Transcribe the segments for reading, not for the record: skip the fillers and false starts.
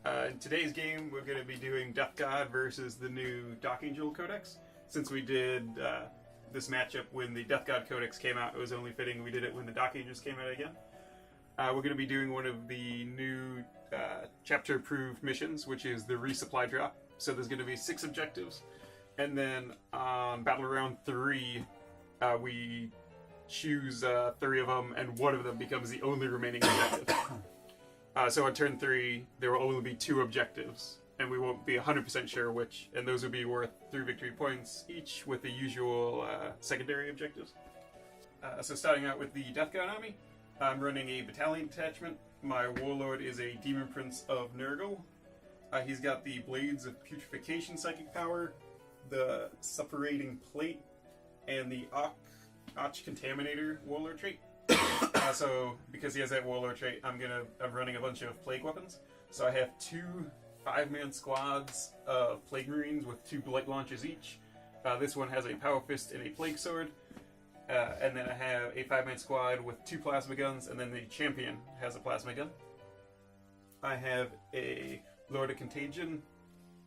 In today's game, we're going to be doing Death God versus the new Dark Angel codex. Since we did this matchup when the Death God codex came out, it was only fitting we did it when the Dark Angels came out again. We're going to be doing one of the new chapter-approved missions, which is the resupply drop. So there's going to be 6 objectives. And then on Battle Round 3, we choose 3 of them, and one of them becomes the only remaining objective. So on turn 3, there will only be 2 objectives, and we won't be 100% sure which, and those will be worth 3 victory points each with the usual secondary objectives. So starting out with the Death God army, I'm running a battalion detachment. My warlord is a Demon Prince of Nurgle. He's got the Blades of Putrefaction psychic power, the Suppurating Plate, and the Arch Contaminator warlord trait. So, because he has that warlord trait, I'm running a bunch of plague weapons. So I have 2 5-man squads of plague marines with 2 blight launchers each. This one has a power fist and a plague sword. And then I have a 5-man squad with 2 plasma guns, and then the champion has a plasma gun. I have a Lord of Contagion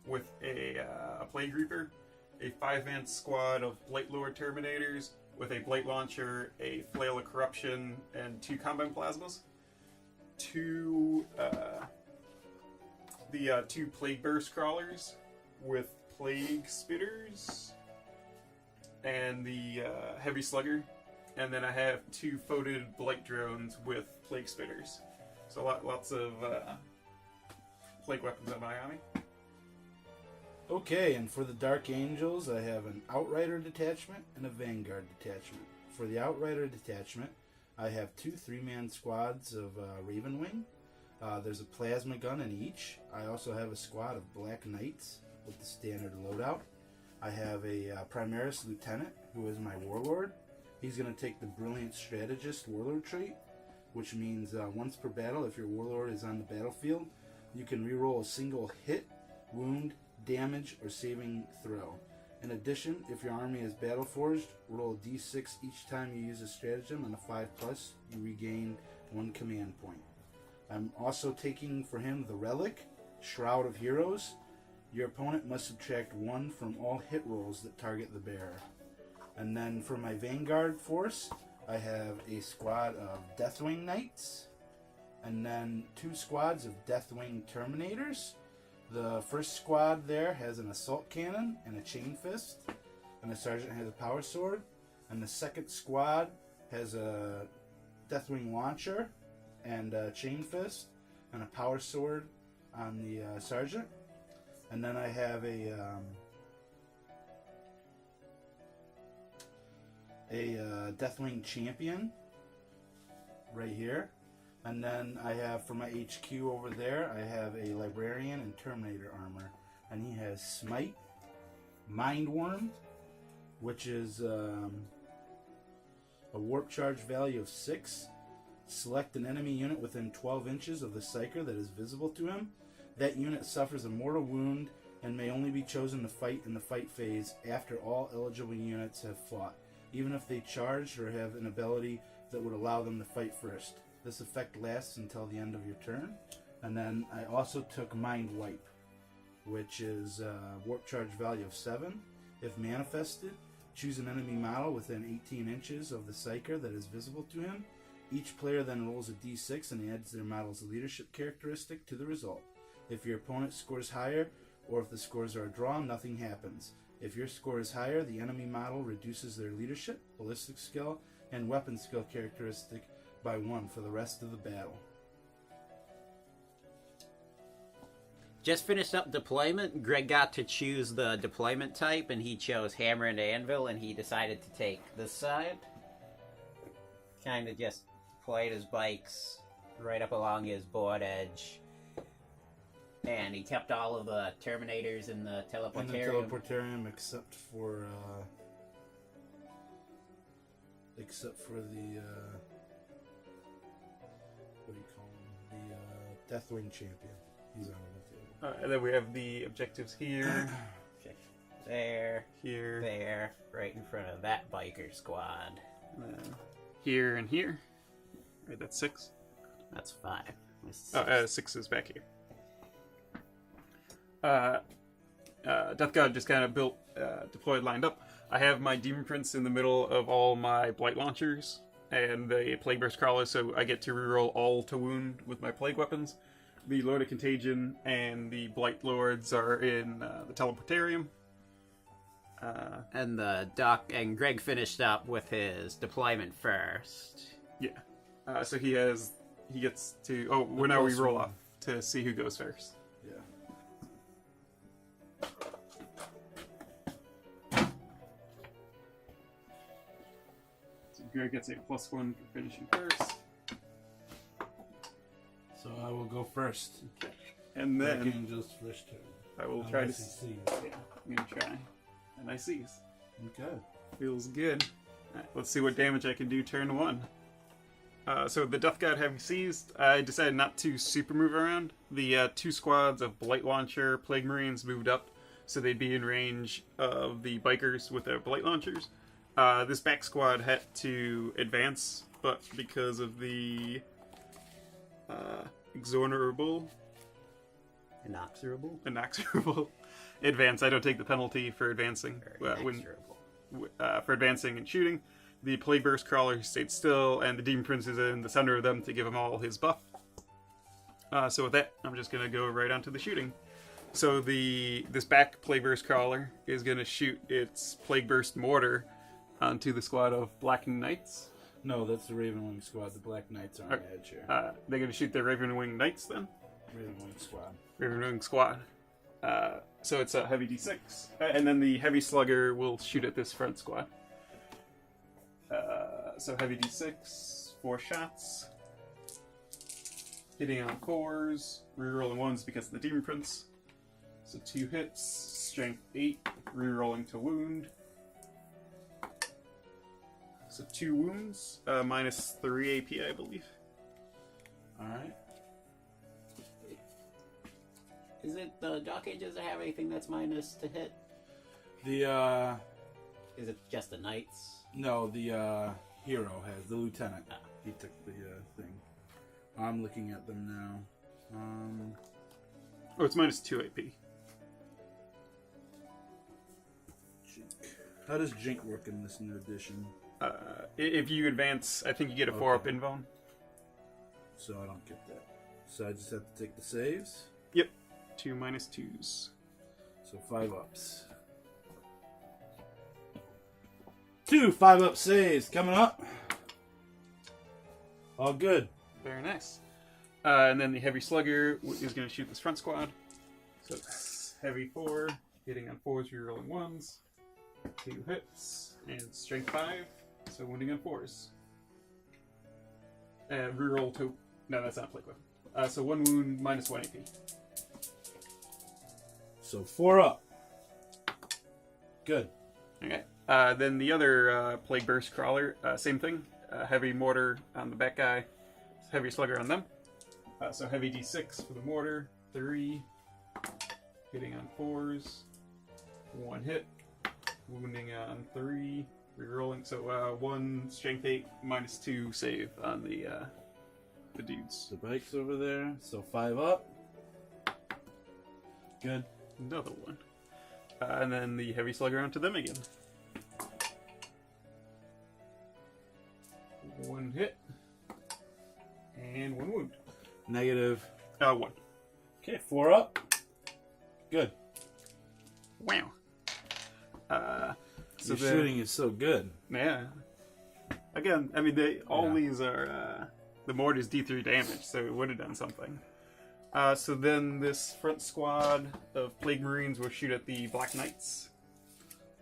with a plague reaper, a 5-man squad of Blight Lord Terminators with a Blight Launcher, a Flail of Corruption, and 2 Combine Plasmas. 2 Plague Burst Crawlers with Plague Spitters, and the Heavy Slugger. And then I have 2 Foated Blight Drones with Plague Spitters. So lots of plague weapons in my army. Okay, and for the Dark Angels, I have an Outrider detachment and a Vanguard detachment. For the Outrider detachment, I have 2 3-man squads of Ravenwing. There's a plasma gun in each. I also have a squad of Black Knights with the standard loadout. I have a Primaris Lieutenant, who is my warlord. He's going to take the Brilliant Strategist warlord trait, which means once per battle, if your warlord is on the battlefield, you can reroll a single hit, wound, damage, or saving throw. In addition, if your army is battle forged, roll a d6 each time you use a stratagem. On a 5+, you regain 1 command point. I'm also taking for him the Relic, Shroud of Heroes. Your opponent must subtract 1 from all hit rolls that target the bearer. And then for my Vanguard force, I have a squad of Deathwing Knights, and then 2 squads of Deathwing Terminators. The first squad there has an assault cannon and a chain fist, and the sergeant has a power sword. And the second squad has a Deathwing launcher and a chain fist and a power sword on the sergeant. And then I have a Deathwing champion right here. And then I have, for my HQ over there, I have a Librarian and Terminator armor. And he has Smite, Mindworm, which is a warp charge value of 6. Select an enemy unit within 12 inches of the Psyker that is visible to him. That unit suffers a mortal wound and may only be chosen to fight in the fight phase after all eligible units have fought, even if they charged or have an ability that would allow them to fight first. This effect lasts until the end of your turn. And then I also took Mind Wipe, which is warp charge value of 7. If manifested, choose an enemy model within 18 inches of the Psyker that is visible to him. Each player then rolls a d6 and adds their model's leadership characteristic to the result. If your opponent scores higher, or if the scores are a draw, nothing happens. If your score is higher, the enemy model reduces their leadership, ballistic skill, and weapon skill characteristic by 1 for the rest of the battle. Just finished up deployment. Greg got to choose the deployment type, and he chose Hammer and Anvil, and he decided to take this side. Kind of just played his bikes right up along his board edge. And he kept all of the Terminators in the Teleportarium. In the Teleportarium, except for the what do you call him? The Deathwing champion. He's on the table. And then we have the objectives here. Okay. There. Here. There. Right in front of that biker squad. Here and here. Right, that's 6. That's 5. 6 is back here. Death God just kind of built, deployed, lined up. I have my Demon Prince in the middle of all my Blight Launchers and the Plague Burst Crawler, so I get to reroll all to wound with my Plague weapons. The Lord of Contagion and the Blight Lords are in the Teleportarium. And Greg finished up with his deployment first. Yeah. So he gets to... Oh, well, now we roll off to see who goes first. Yeah. So Greg gets a +1 for finishing first. So I will go first. Okay. And then... Archangel's first turn. I will try to... see. Yeah, I'm going to try. And I seize. Okay. Feels good. Alright, let's see what damage I can do turn 1. So the Death God having seized, I decided not to super move around. The 2 squads of Blight Launcher Plague Marines moved up, so they'd be in range of the Bikers with their Blight Launchers. This back squad had to advance, but because of the inexorable advance, I don't take the penalty for advancing. For advancing and shooting. The Plague Burst Crawler stayed still, and the Demon Prince is in the center of them to give him all his buff. So with that, I'm just going to go right onto the shooting. So this back Plague Burst Crawler is going to shoot its Plague Burst Mortar onto the squad of Blackened Knights. No, that's the Ravenwing squad. The Black Knights are on the edge here. They're going to shoot their Ravenwing Knights then? Ravenwing squad. Ravenwing squad. So it's a heavy d6. And then the Heavy Slugger will shoot at this front squad. So heavy d6, 4 shots. Hitting on 4s, rerolling 1s because of the Demon Prince. So 2 hits, strength 8, rerolling to wound. So 2 wounds, minus 3 AP, I believe. Alright. Is it the Dark Ages that have anything that's minus to hit? Is it just the Knights? No, the hero has, the lieutenant. Ah. He took the thing. I'm looking at them now. Oh, it's minus 2 AP. Jink. How does Jink work in this new edition? If you advance, I think you get a 4-up invuln. So I don't get that. So I just have to take the saves? Yep. 2 minus 2s. So 5 ups. 2 5-up saves coming up. All good. Very nice. And then the Heavy Slugger is going to shoot this front squad. So it's heavy 4, hitting on 4s, rerolling 1s. 2 hits, and strength 5, so wounding on 4s. And reroll 2. No, that's not a plague weapon. So 1 wound, minus 1 AP. So 4 up. Good. Okay. Then the other Plague Burst Crawler, same thing. Heavy Mortar on the back guy, Heavy Slugger on them. So heavy d6 for the mortar, 3. Hitting on 4s, 1 hit. Wounding on 3, rerolling. So 1 strength 8, minus 2 save on the dudes. The bike's over there. So 5 up. Good. Another 1. And then the Heavy Slugger onto them again. 1 hit. And 1 wound. Negative. 1. Okay, 4 up. Good. Wow. So Your shooting is so good. Yeah. Again, I mean, these are the mortar's D3 damage, so it would have done something. So then this front squad of Plague Marines will shoot at the Black Knights.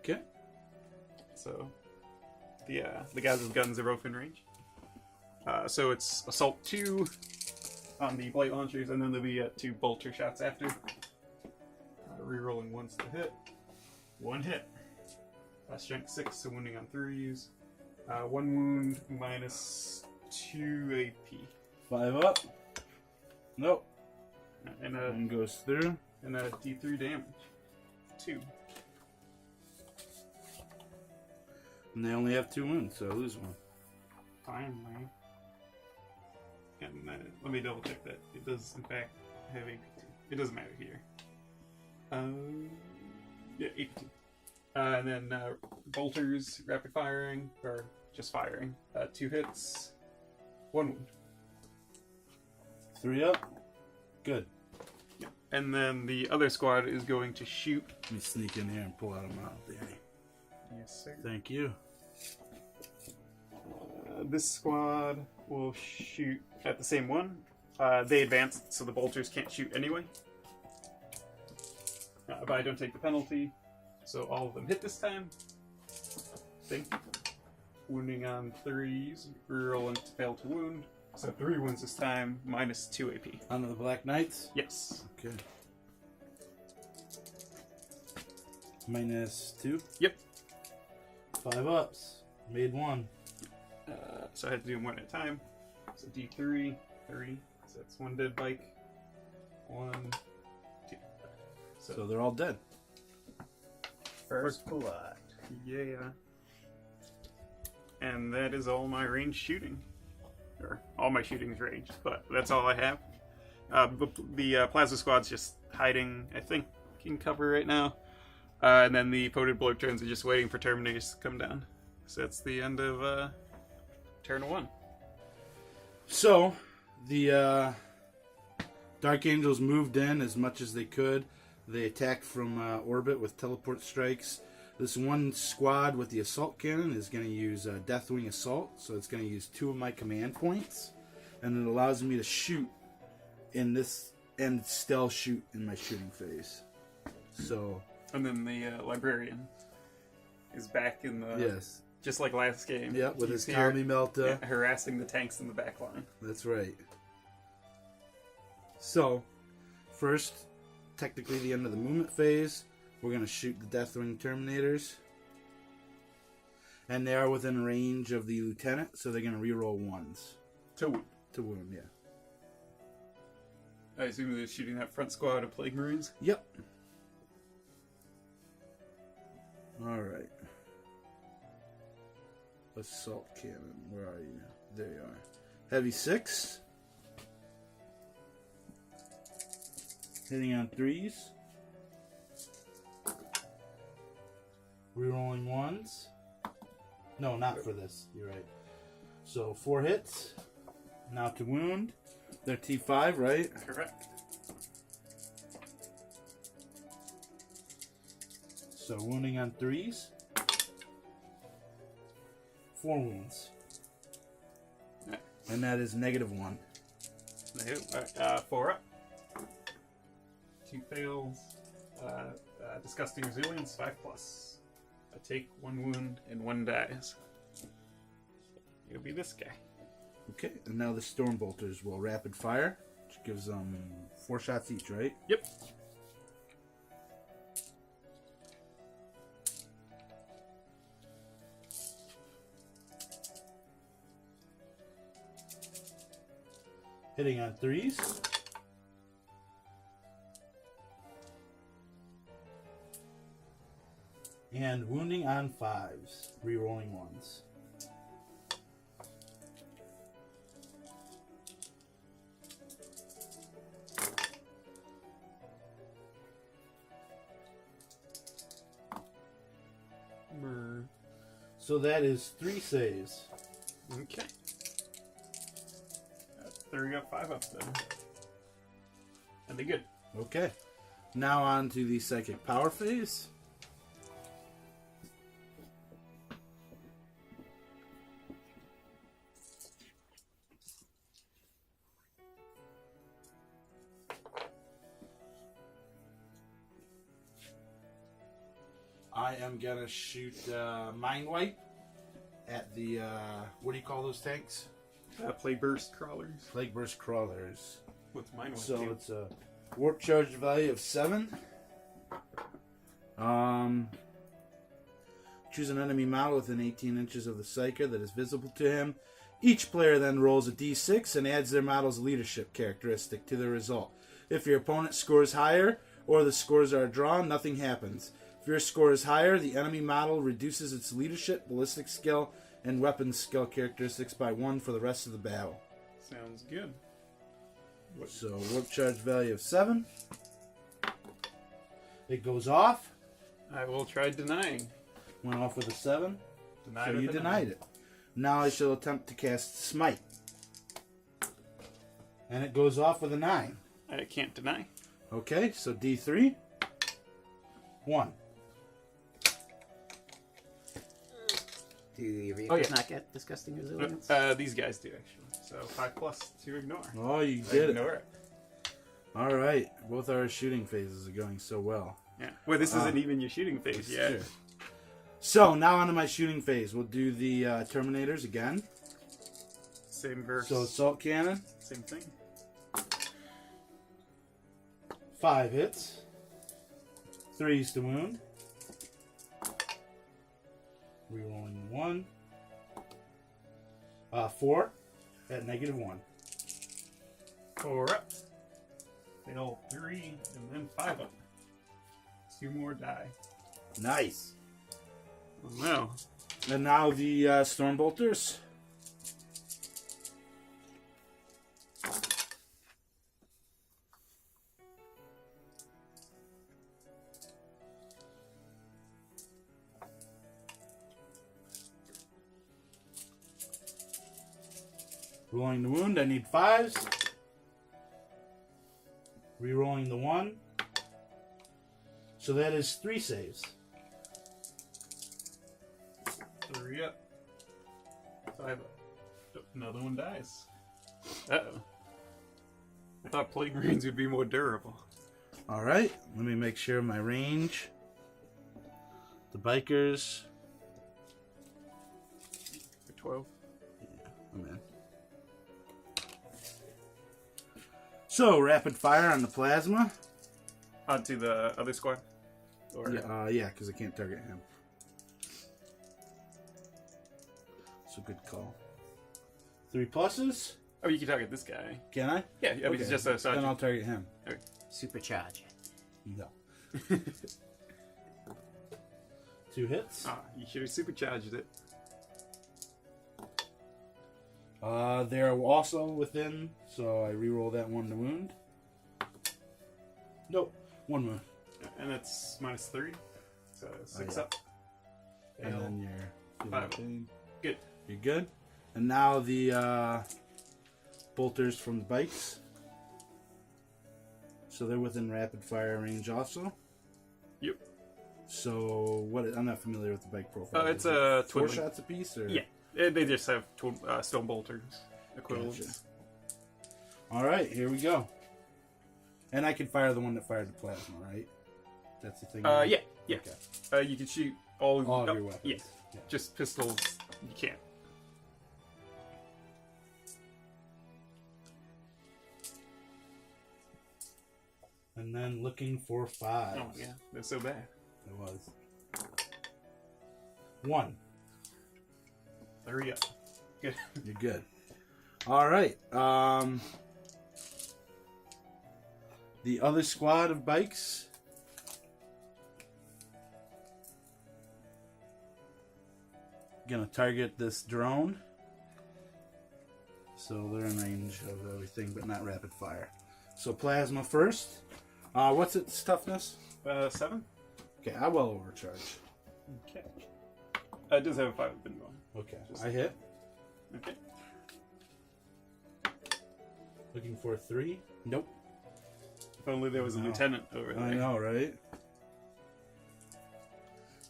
Okay. So the guys with guns are both in range. So it's Assault 2 on the Blight Launchers, and then there'll be 2 Bolter shots after. Rerolling 1s to hit. 1 hit. Strength 6, so wounding on 3s. 1 wound, minus 2 AP. 5 up. Nope. And 1 goes through. And a D3 damage. 2. And they only have 2 wounds, so I lose 1. Finally. And let me double check that. It does, in fact, have AP2. It doesn't matter here. Yeah, 82. And then bolters, rapid firing, or just firing. 2 hits, 1 wound. 3 up. Good. Yeah. And then the other squad is going to shoot. Let me sneak in here and pull out a model, Danny. Yes, sir. Thank you. This squad will shoot at the same one. They advance, so the bolters can't shoot anyway. But I don't take the penalty, so all of them hit this time. Thank you. Wounding on 3s, reroll and fail to wound. So 3 wounds this time, minus 2 AP. Onto the Black Knights? Yes. Okay. Minus 2? Yep. 5 ups. Made 1. So I had to do them one at a time. So D3, 3. So that's 1 dead bike. 1, 2. So they're all dead. First blood. Yeah. And that is all my ranged shooting. Or all my shooting's ranged, but that's all I have. The plasma squad's just hiding, I think, in cover right now. And then the Poted Bloodturns are just waiting for Terminators to come down. So that's the end of turn 1. So, the Dark Angels moved in as much as they could. They attacked from orbit with teleport strikes. This one squad with the assault cannon is going to use Deathwing Assault, so it's going to use 2 of my command points, and it allows me to shoot in this and still shoot in my shooting phase. So, and then the Librarian is back in the... Yes. Just like last game. Yeah, with He's his here, Tommy Melta. yeah, harassing the tanks in the back line. That's right. So, first, technically the end of the movement phase, we're going to shoot the Deathwing Terminators. And they are within range of the Lieutenant, so they're going to reroll 1s. To wound. To wound, yeah. I assume they're shooting that front squad of Plague Marines? Yep. Alright. Assault Cannon, where are you? There you are. Heavy 6. Hitting on 3s. Rerolling 1s. No, not for this. You're right. So 4 hits. Now to wound. They're T5, right? Correct. So wounding on 3s. 4 wounds. Yeah. And that is -1. 4 up. 2 fails. Disgusting Resilience, 5+. I take 1 wound and 1 dies. It'll be this guy. Okay, and now the Stormbolters will rapid fire, which gives them 4 shots each, right? Yep. Hitting on 3s. And wounding on 5s, rerolling 1s. So that is 3 saves. Okay. 3 up, 5 up then. That'd be good. Okay. Now on to the Psychic Power phase. I am gonna shoot Mind Wipe at the what do you call those tanks? Plague Burst Crawlers. Plague Burst Crawlers. What's mine? So it's a warp charge value of 7. Choose an enemy model within 18 inches of the Psyker that is visible to him. Each player then rolls a d6 and adds their model's leadership characteristic to the result. If your opponent scores higher or the scores are drawn, nothing happens. If your score is higher, the enemy model reduces its leadership, ballistic skill, and weapons skill characteristics by 1 for the rest of the battle. Sounds good. So, warp charge value of 7. It goes off. I will try denying. Went off with a 7. Denied So with you a denied 9. it. Now I shall attempt to cast Smite. And it goes off with a 9. I can't deny. Okay, so D3. 1. Do your Oh, vehicles yeah. not get disgusting resilience? These guys do, actually. So 5+ to ignore. Oh, you did it. Ignore it. All right. Both our shooting phases are going so well. Yeah. Well, this isn't even your shooting phase yet. Sure. So, now onto my shooting phase. We'll do the Terminators again. Same verse. So, Assault Cannon. Same thing. 5 hits. 3s to wound. Rerolling 1. 4 at -1. 4 up. Fail 3, and then 5 up. 2 more die. Nice. Oh no. And now the Stormbolters. Rolling the wound, I need 5s. Rerolling the 1. So that is 3 saves. 3 up. 5 up. Another one dies. Uh-oh. I thought Plague Marines would be more durable. Alright, let me make sure my range. The bikers. For 12. I'm in. So, rapid fire on the plasma. Onto the other squad? Or... Yeah, because I can't target him. So, good call. 3 pluses. Oh, you can target this guy. Can I? Yeah, I mean, it's just a Then sergeant. I'll target him. Okay. Supercharge it. No. 2 hits. Ah, you should have supercharged it. They're also within, so I reroll that 1 to wound. Nope, 1 wound. And it's -3. So 6 yeah. up. And Fail. then you're 5 up. Good. You're good. And now the bolters from the bikes. So they're within rapid fire range also. Yep. So what? I'm not familiar with the bike profile. It's Is it a 4 twin. shots apiece, or Yeah. They just have stone bolters equivalents. Gotcha. All right, here we go. And I can fire the one that fired the plasma, right? That's the thing. Yeah. Okay. You can shoot all All of your weapons. Yeah. Yeah. Just pistols. You can't. And then looking for 5. Oh yeah, they're so bad. It was 1. 3 up. Good. You're good. All right. The other squad of bikes. Gonna target this drone. So they're in range of everything, but not rapid fire. So plasma first. What's its toughness? 7. Okay, I will overcharge. Okay. It does have a 5 been going. Okay, Just- I hit. Okay. Looking for a 3. Nope. If only there was a No. lieutenant over there. I know, right?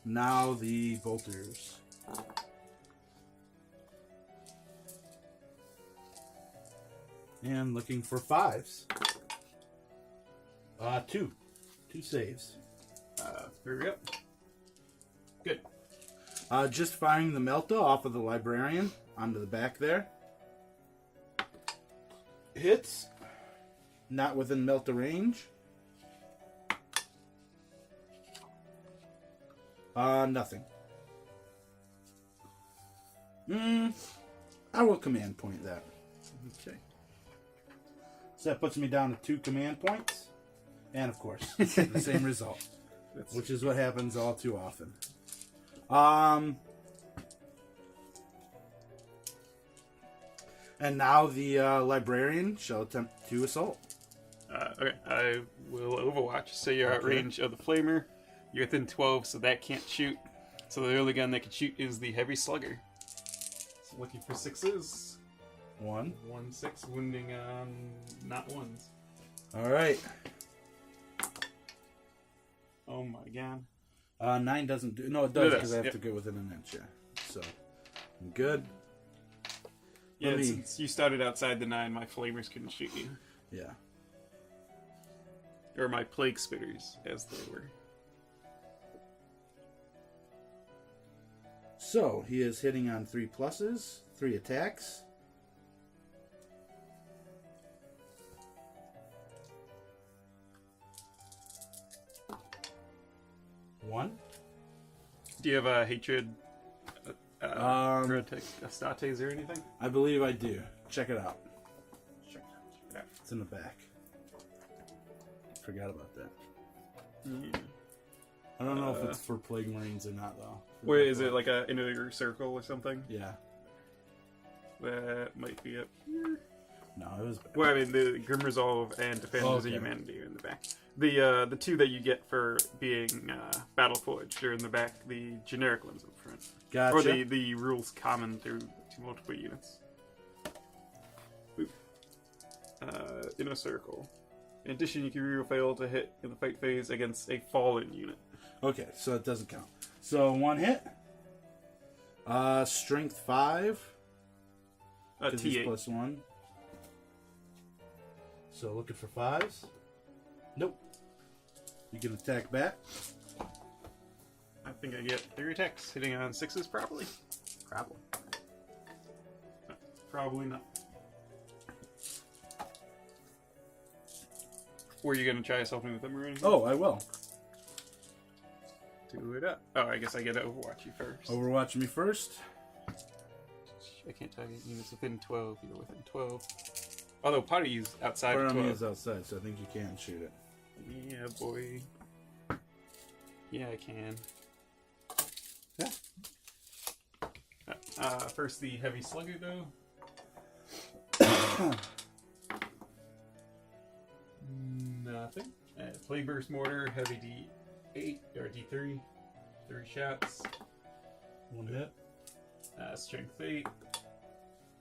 Now the bolters. And looking for 5s. 2. 2 saves. 3 up. Good. Just firing the Melta off of the librarian onto the back there. Hits. Not within Melta range. Nothing. I will command point that. Okay. So that puts me down to 2 command points. And of course, the same result. That's Which is what happens all too often. And now the librarian shall attempt to assault. Okay, I will Overwatch. So you're at Okay. range of the flamer. You're within 12, so that can't shoot. So the only gun that can shoot is the heavy slugger. So looking for 6s. 1. 1-6, wounding on not ones. All right. Oh my god. 9 doesn't do. No, it does It because does, I have yep. to get within an inch. Yeah. So I'm good. Yeah, Let me- since you started outside the 9, my flamers couldn't shoot you. Yeah. Or my plague spitters, as they were. So he is hitting on 3 pluses, 3 attacks. One. Do you have a hatred, States or anything? I believe I do. Check it out. Check it out. It's in the back. Forgot about that. Yeah. I don't know if it's for Plague Marines or not, though. Wait, is it like a inner circle or something? Yeah. That might be it. here. No, it was back. Well, I mean, the Grim Resolve and Defenders of Okay. Humanity are in the back. The 2 that you get for being Battle Forged are in the back. The generic ones up front. Gotcha. Or the rules common to multiple units. Boop. Inner circle. In addition, you can reroll fail to hit in the fight phase against a fallen unit. Okay, so it doesn't count. So 1 hit. Strength 5. 'Cause he's T8. +1. So looking for 5s. Nope. You can attack back. I think I get 3 attacks hitting on 6s, probably. Probably. Probably not. Were you gonna try something with them or anything? Oh, I will. Do it up. Oh, I guess I get to Overwatch you first. Overwatch me first. I can't target units within 12. You're within 12. Although part of you's outside Part of of me 12. is outside, so I think you can shoot it. Yeah, boy. Yeah, I can. Yeah. First the heavy slugger though. Nothing. Plague burst mortar, heavy D8 or D3, 3 shots. 1 hit. Strength 8.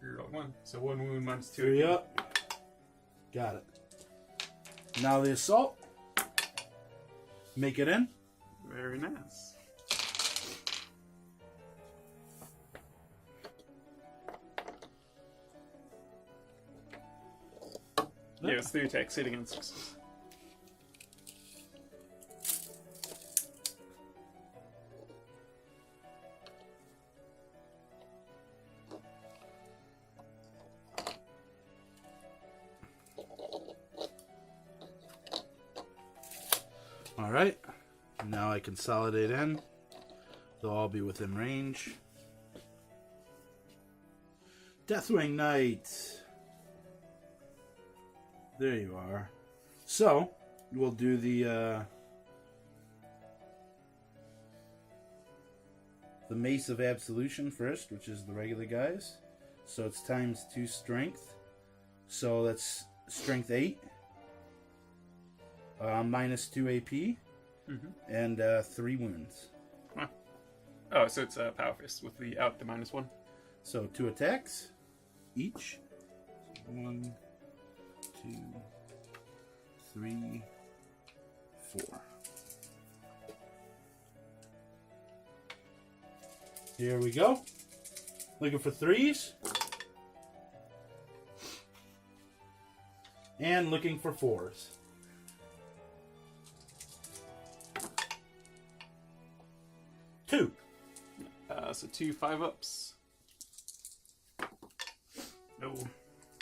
Reroll 1. So 1 wound minus 2. 3 up. Got it. Now the assault. Make it in. Very nice. Yeah, it's 3 attacks hitting on 6s. Alright. Now I consolidate in. They'll all be within range. Deathwing Knight. There you are. So, we'll do the Mace of Absolution first, which is the regular guys. So it's times 2 strength. So that's strength 8. Minus 2 AP. And 3 wounds. Huh. Oh, so it's Power Fist with the -1. So 2 attacks each. 1, 2, 3, 4. Here we go. Looking for 3s. And looking for 4s. Two. So 2 5-ups. No.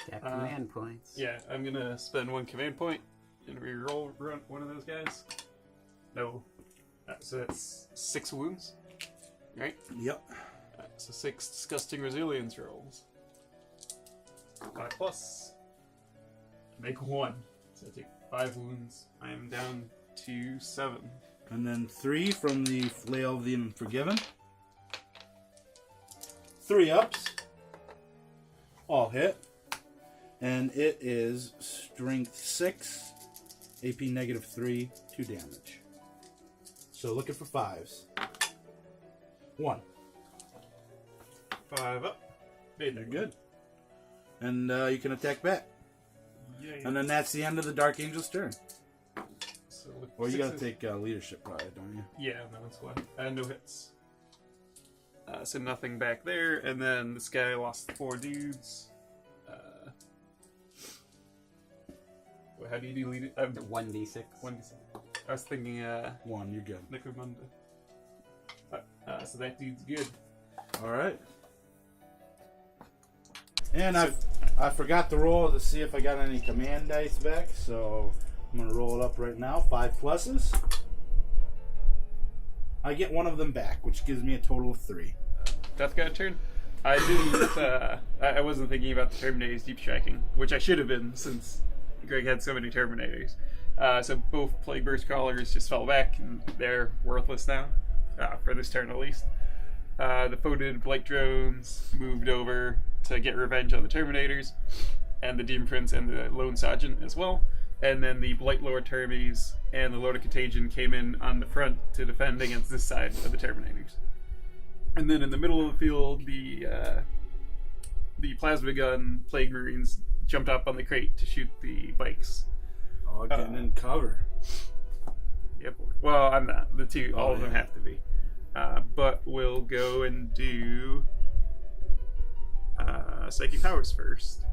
Got command points. Yeah, I'm gonna spend 1 command point and reroll one of those guys. No. So that's 6 wounds. Right? Yep. So 6 disgusting resilience rolls. 5+. Make 1. So I take 5 wounds. I am down to 7. And then 3 from the Flail of the Unforgiven. 3 ups. All hit. And it is strength 6 AP -3, 2 damage. So looking for 5s. 1. 5 up. They're good. And you can attack back. Yeah. And then that's the end of the Dark Angel's turn. So with Or you gotta 6s take leadership, probably, don't you? Yeah, on that one's one. No hits. So nothing back there, and then this guy lost 4 dudes. How do you delete it? 1d6. 1d6. I was thinking 1, you're good. Necromunda. So that dude's good. Alright. And I forgot to roll to see if I got any command dice back, so I'm going to roll it up right now. 5 pluses. I get one of them back, which gives me a total of 3. Death God turn? I didn't, I wasn't thinking about the Terminator's deep striking, which I should have been since Greg had so many Terminators. So both Plague Burst Crawlers just fell back, and they're worthless now, for this turn at least. The Foated Blight Drones moved over to get revenge on the Terminators, and the Demon Prince and the Lone Sergeant as well. And then the Blight Lord Termies and the Lord of Contagion came in on the front to defend against this side of the Terminators. And then in the middle of the field, the Plasma Gun Plague Marines jumped up on the crate to shoot the bikes. Oh, getting in cover. Yeah, boy. Well, I'm not. The two, all of them yeah. have to be. But we'll go and do Psychic Powers first.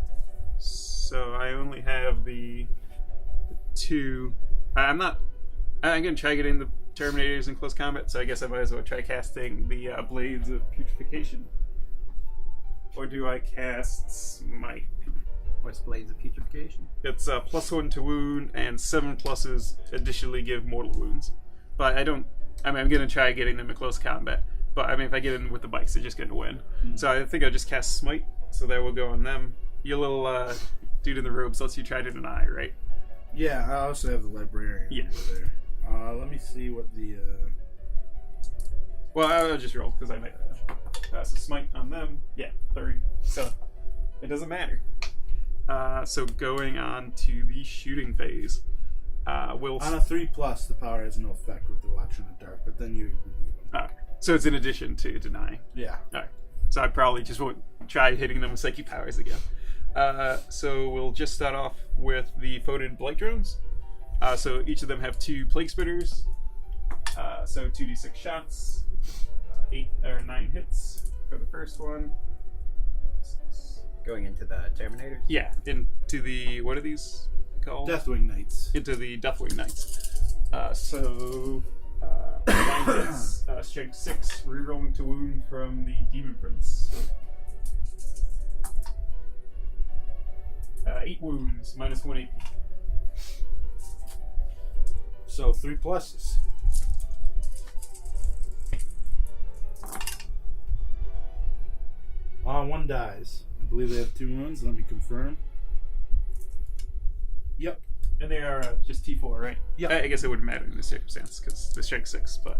So I only have the 2. I'm gonna try getting the Terminators in close combat, so I guess I might as well try casting the Blades of Putrefaction. Or do I cast Smite? What's Blades of Putrefaction? It's +1 to wound, and 7 pluses additionally give mortal wounds. But I'm gonna try getting them in close combat. But I mean, if I get in with the bikes, they're just gonna win. So I think I'll just cast Smite. So that will go on them. Your little dude in the robes lets you try to deny, right? Yeah, I also have the Librarian over there. Let me see what the... Well, I'll just roll, because I might... so Smite on them. Yeah, 3. So, it doesn't matter. So going on to the shooting phase. We'll... On a 3+, the power has no effect with the Watcher in the Dark, but then you... Okay. So it's in addition to deny. Yeah. Alright. So I probably just won't try hitting them with Psychic Powers again. So we'll just start off with the Foated Blight Drones. So each of them have 2 Plague Spitters. So 2d6 shots. 8 or 9 hits for the first one. Going into the Terminators? Yeah, into the... What are these called? Deathwing Knights. Into the Deathwing Knights. 9 hits. Strength 6. Rerolling to wound from the Demon Prince. 8 wounds. -1 AP. So 3 pluses. One dies. I believe they have 2 wounds. Let me confirm. Yep. And they are just T4, right? Yep. I guess it wouldn't matter in this circumstance because the strength 6, but...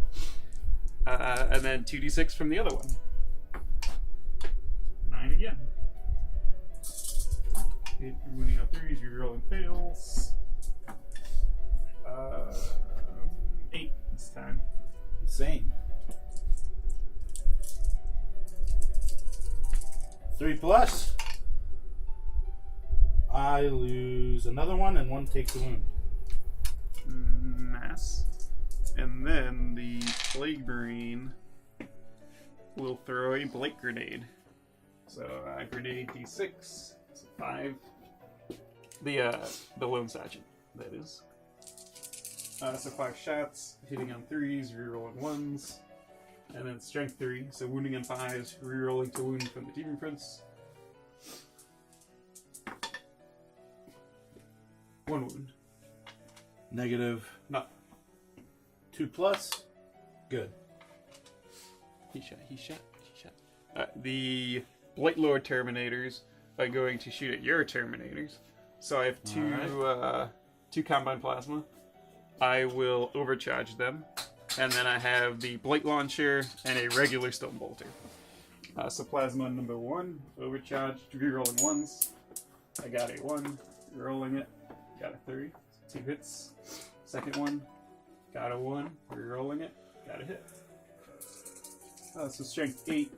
and then 2d6 from the other one. 9 again. 8 wounding on 3s, rerolling fails. 8 this time. Insane. 3+. I lose another one, and 1 takes a wound. Mass. And then the Plague Marine will throw a Blight Grenade. So grenade D6, so 5. The Lone Sergeant, that is. So 5 shots, hitting on 3s, rerolling 1s. And then strength 3, so wounding on 5s, rerolling to wound from the Demon Prince. 1 wound. Negative. No. 2+. Good. He shot. The Blight Lord Terminators are going to shoot at your Terminators. So I have 2 Combine Plasma. I will overcharge them. And then I have the Blight Launcher and a regular Stone Bolter. So Plasma number 1, overcharged, rerolling 1s. I got a 1, rolling it, got a 3. 2 hits. Second one, got a 1. Rerolling it, got a hit. So strength 8.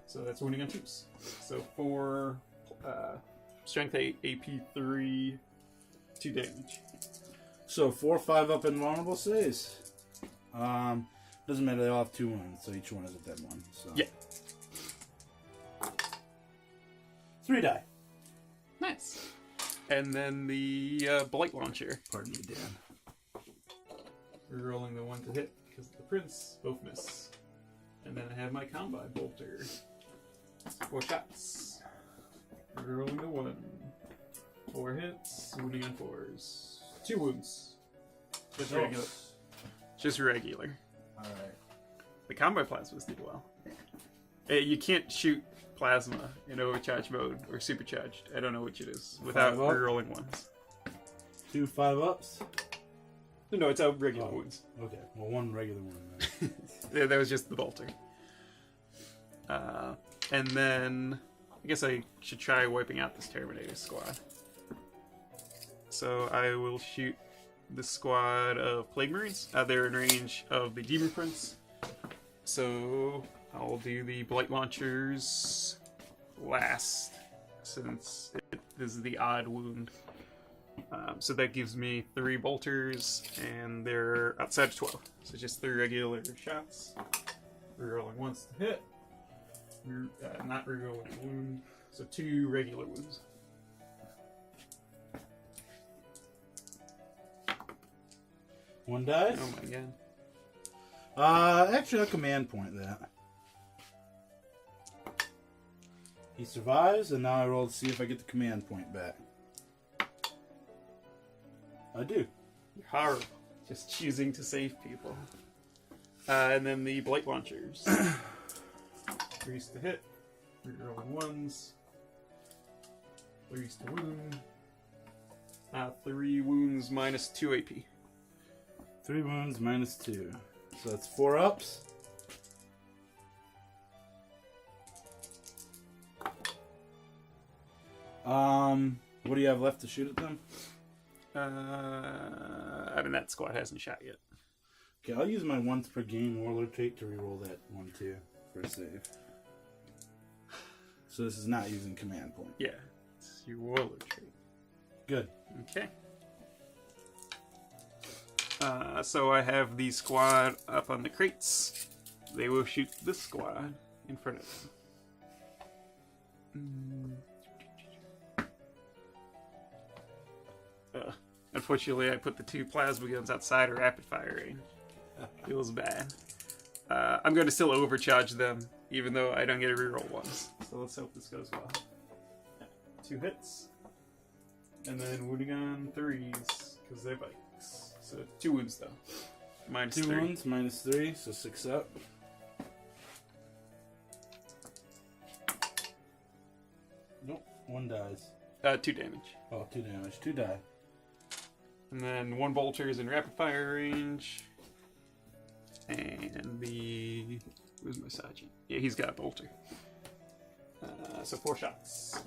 So that's wounding on 2s. So 4, strength 8, AP 3, 2 damage. So 4 5 up invulnerable saves. Doesn't matter, they all have 2 wounds, so each one is a dead one. So. Yeah. 3 die. Nice. And then the Blight Launcher. Pardon me, Dan. Rerolling the 1 to hit, because the Prince both miss. And then I have my Combi Bolter. 4 shots. Rerolling the 1. 4 hits, wounding on 4s. 2 wounds. Just regular. Just regular. Alright. The Combi Plasmas did well. You can't shoot Plasma in overcharged mode or supercharged. I don't know which it is. Without rerolling ones. 2 5-ups? No, it's out regular wounds. Okay, well, 1 regular one then. Yeah, that was just the bolter. And then I guess I should try wiping out this Terminator squad. So I will shoot the squad of Plague Marines. They're in range of the Demon Prince. So I'll do the Blight Launchers last, since this is the odd wound. So that gives me 3 bolters, and they're outside of 12. So just 3 regular shots. Rerolling once to hit. Not rerolling a wound. So 2 regular wounds. One dies? Oh my god. Actually, I'll command point that. He survives, and now I roll to see if I get the command point back. I do. You're horrible. Just choosing to save people. And then the Blight Launchers. 3s to hit. Rerolling 1s. 3s to wound. 3 wounds minus 2 AP. 3 wounds minus 2. So that's 4 ups. What do you have left to shoot at them? I mean, that squad hasn't shot yet. Okay, I'll use my once per game Warlord trait to reroll that 1 too for a save. So this is not using command point. Yeah, it's your Warlord trait. Good. Okay. So I have the squad up on the crates. They will shoot this squad in front of them. Unfortunately, I put the 2 plasma guns outside of rapid fire range. Feels bad. I'm going to still overcharge them, even though I don't get a reroll once. So let's hope this goes well. 2 hits. And then wounding on 3s, because they're bikes. So 2 wounds, though. Minus 2 3. wounds, minus 3, so 6 up. Nope, 1 dies. 2 damage. Oh, 2 damage. 2 die. And then 1 bolter is in rapid fire range. And the... Where's my sergeant? Yeah, he's got a bolter. So 4 shots.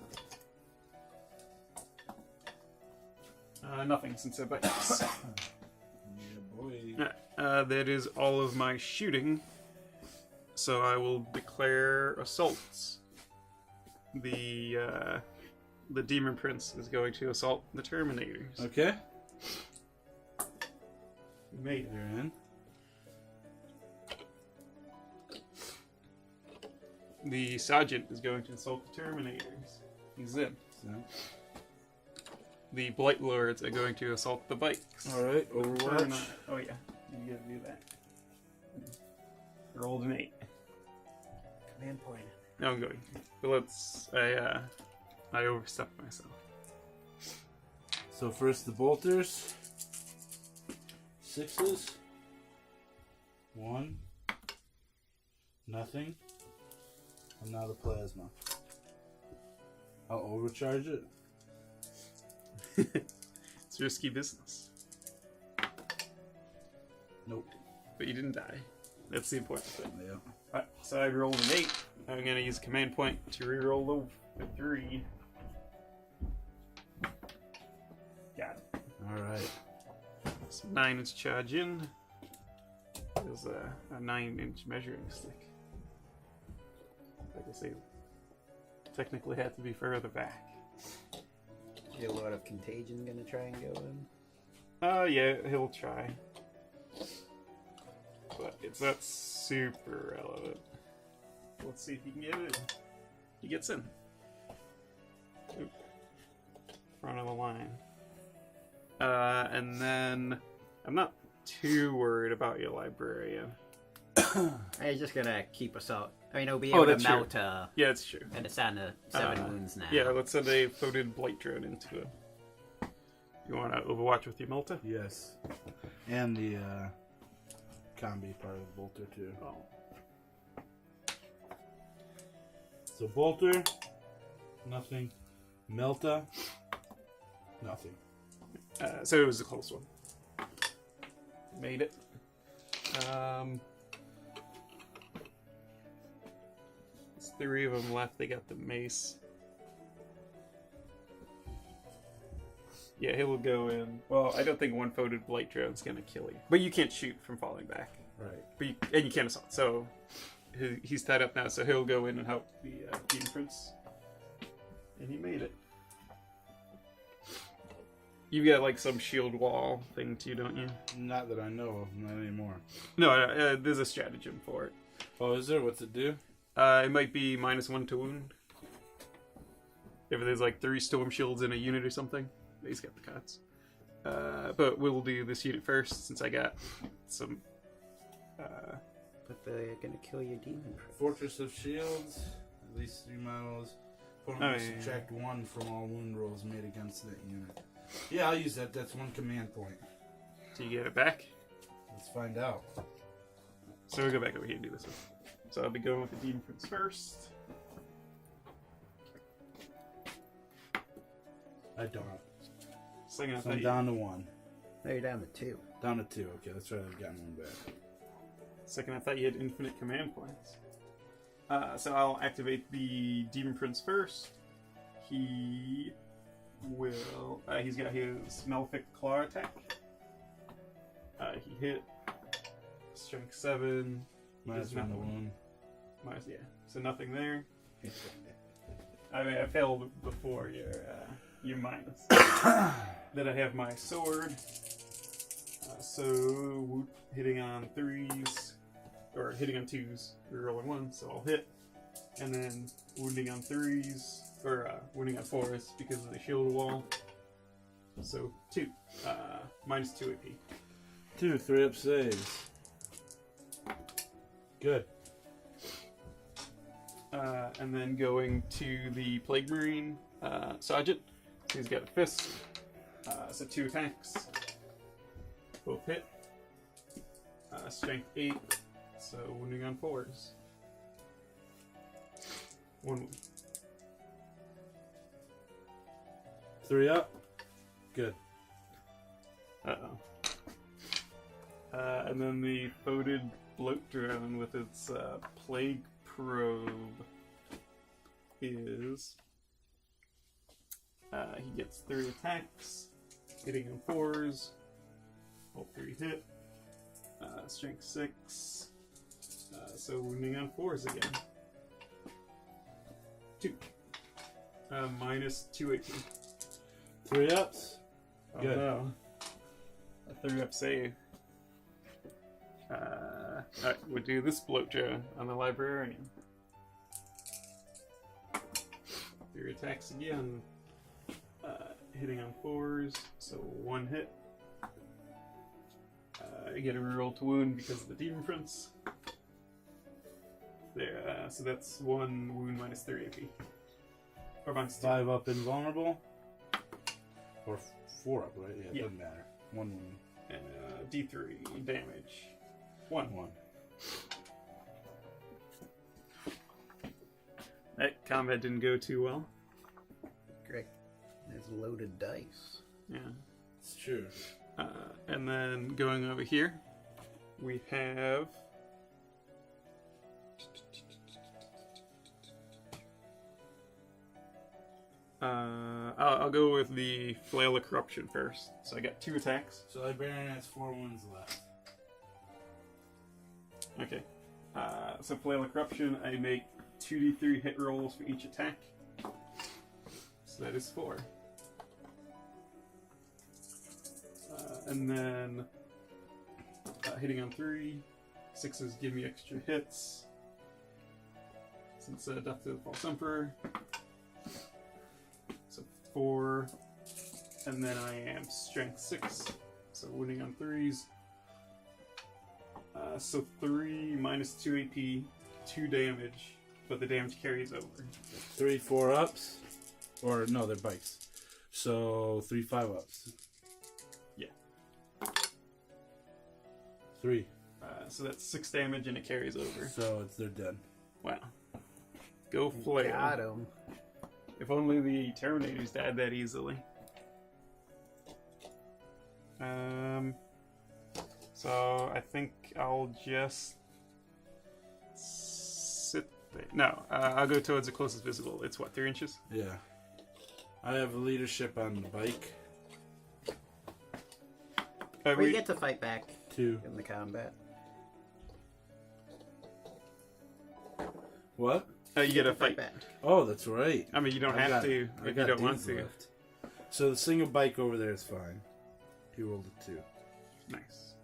Nothing, since they're bikes. Yeah, boy. That is all of my shooting. So I will declare assaults. The Demon Prince is going to assault the Terminators. Okay. You made it. You're in. The Sergeant is going to assault the Terminators. He's in. So. The Blight Lords are going to assault the bikes. Alright, Overwatch. Oh yeah, you gotta do that. Rolled an 8. Command point. No, I'm going. But let's... I overstepped myself. So first the bolters. 6s. 1. Nothing. And now the plasma. I'll overcharge it. It's risky business. Nope. But you didn't die. That's the important thing. Yeah. Alright, so I rolled an 8. I'm gonna use command point to reroll the 3. All right. So 9-inch charge in. Is a 9-inch measuring stick. Like I say, technically had to be further back. Is your Lord of Contagion gonna try and go in? Yeah, he'll try. But it's not super relevant. Let's see if he can get it in. He gets in. Oop. Front of the line. And then I'm not too worried about your librarian. He's just gonna keep us out. I mean, he'll be able to melt. Yeah, it's true. And it's down to 7 wounds now. Yeah, let's send a floated blight drone into it. You want to overwatch with your Melta? Yes. And the combi part of the bolter too. Oh. So bolter, nothing. Melta, nothing. So it was a close one. Made it. There's 3 of them left. They got the mace. Yeah, he will go in. Well, I don't think one-footed blight drone's gonna kill you, but you can't shoot from falling back. Right. And you can't assault. So he's tied up now. So he'll go in and help the Demon Prince. And he made it. You've got like some shield wall thing too, don't you? Not that I know of. Not anymore. No, there's a stratagem for it. Oh, is there? What's it do? It might be -1 to wound. If there's like 3 storm shields in a unit or something. He's got the cuts. But we'll do this unit first since I got some... But they're gonna kill your demon. Fortress of Shields. At least 3 models. Opponent will subtract 1 from all wound rolls made against that unit. Yeah, I'll use that. That's 1 command point. Do you get it back? Let's find out. So we'll go back over here and do this one. So I'll be going with the Demon Prince first. I don't. So I'm down to 1. No, you're down to 2. Down to 2. Okay, that's right. I've gotten 1 back. Second, I thought you had infinite command points. So I'll activate the Demon Prince first. He will... he's got his Malefic Claw attack. He hit. Strength 7. Minus 1 to wound. Minus, yeah. So nothing there. I mean, I failed before your minus. Then I have my sword. So hitting on 3s, or hitting on 2s, rerolling 1, so I'll hit. And then wounding on 3s, or wounding on 4s because of the shield wall. So 2, minus 2 AP. 2 3-up saves. Good. And then going to the Plague Marine Sergeant. He's got a fist. So 2 attacks. Both hit. Strength 8. So wounding on 4s. 1 wound. 3 up. Good. Uh-oh. And then the Folded Bloat Drone with its Plague Probe is... he gets 3 attacks, hitting on 4s, all 3 hit, strength 6, so wounding on 4s again. 2. Minus 2 AP. 3 ups. Oh Good. no. A 3-up save. Alright, we'll do this bloat drone on the librarian. 3 attacks again. Hitting on 4s, so 1 hit. You get a reroll to wound because of the Demon Prince. There, so that's 1 wound minus 3 AP. Or minus 2. 5 up invulnerable. Or 4 up, right? Yeah, it Yeah. doesn't matter. 1 wound. And D3 damage. 1. 1. That combat didn't go too well. Great. There's loaded dice. Yeah. It's true. And then going over here, we have... I'll go with the Flail of Corruption first. So I got 2 attacks. So Librarian has 4 wounds left. Okay. So Flail of Corruption, I make 2d3 hit rolls for each attack. So that is 4. And then hitting on 3. 6s give me extra hits. Since Death to the False Emperor. So 4. And then I am Strength 6. So wounding on 3s. So 3 minus 2 AP, 2 damage, but the damage carries over. 3 4-ups, or no, they're bikes. So 3 5-ups. Yeah. 3. So that's 6 damage and it carries over. So they're dead. Wow. Go Flail. Got him. If only the Terminators died that easily. So I think I'll just sit there. No, I'll go towards the closest visible. It's what, 3 inches? Yeah. I have leadership on the bike. We get to fight back 2. in the combat. What? You get a fight. back. Oh, that's right. I mean, you don't have to if you don't want dudes to. left. So the single bike over there is fine. He rolled a 2. Nice.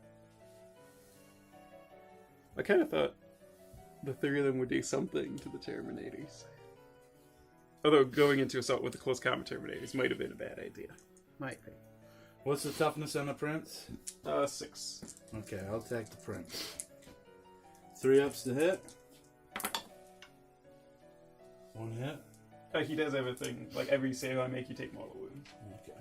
I kind of thought the 3 of them would do something to the Terminators. Although going into assault with the close combat Terminators might have been a bad idea. Might be. What's the toughness on the prince? 6. Okay, I'll attack the prince. 3 ups to hit. 1 hit. He does everything. Like every save I make, you take mortal wounds. Okay.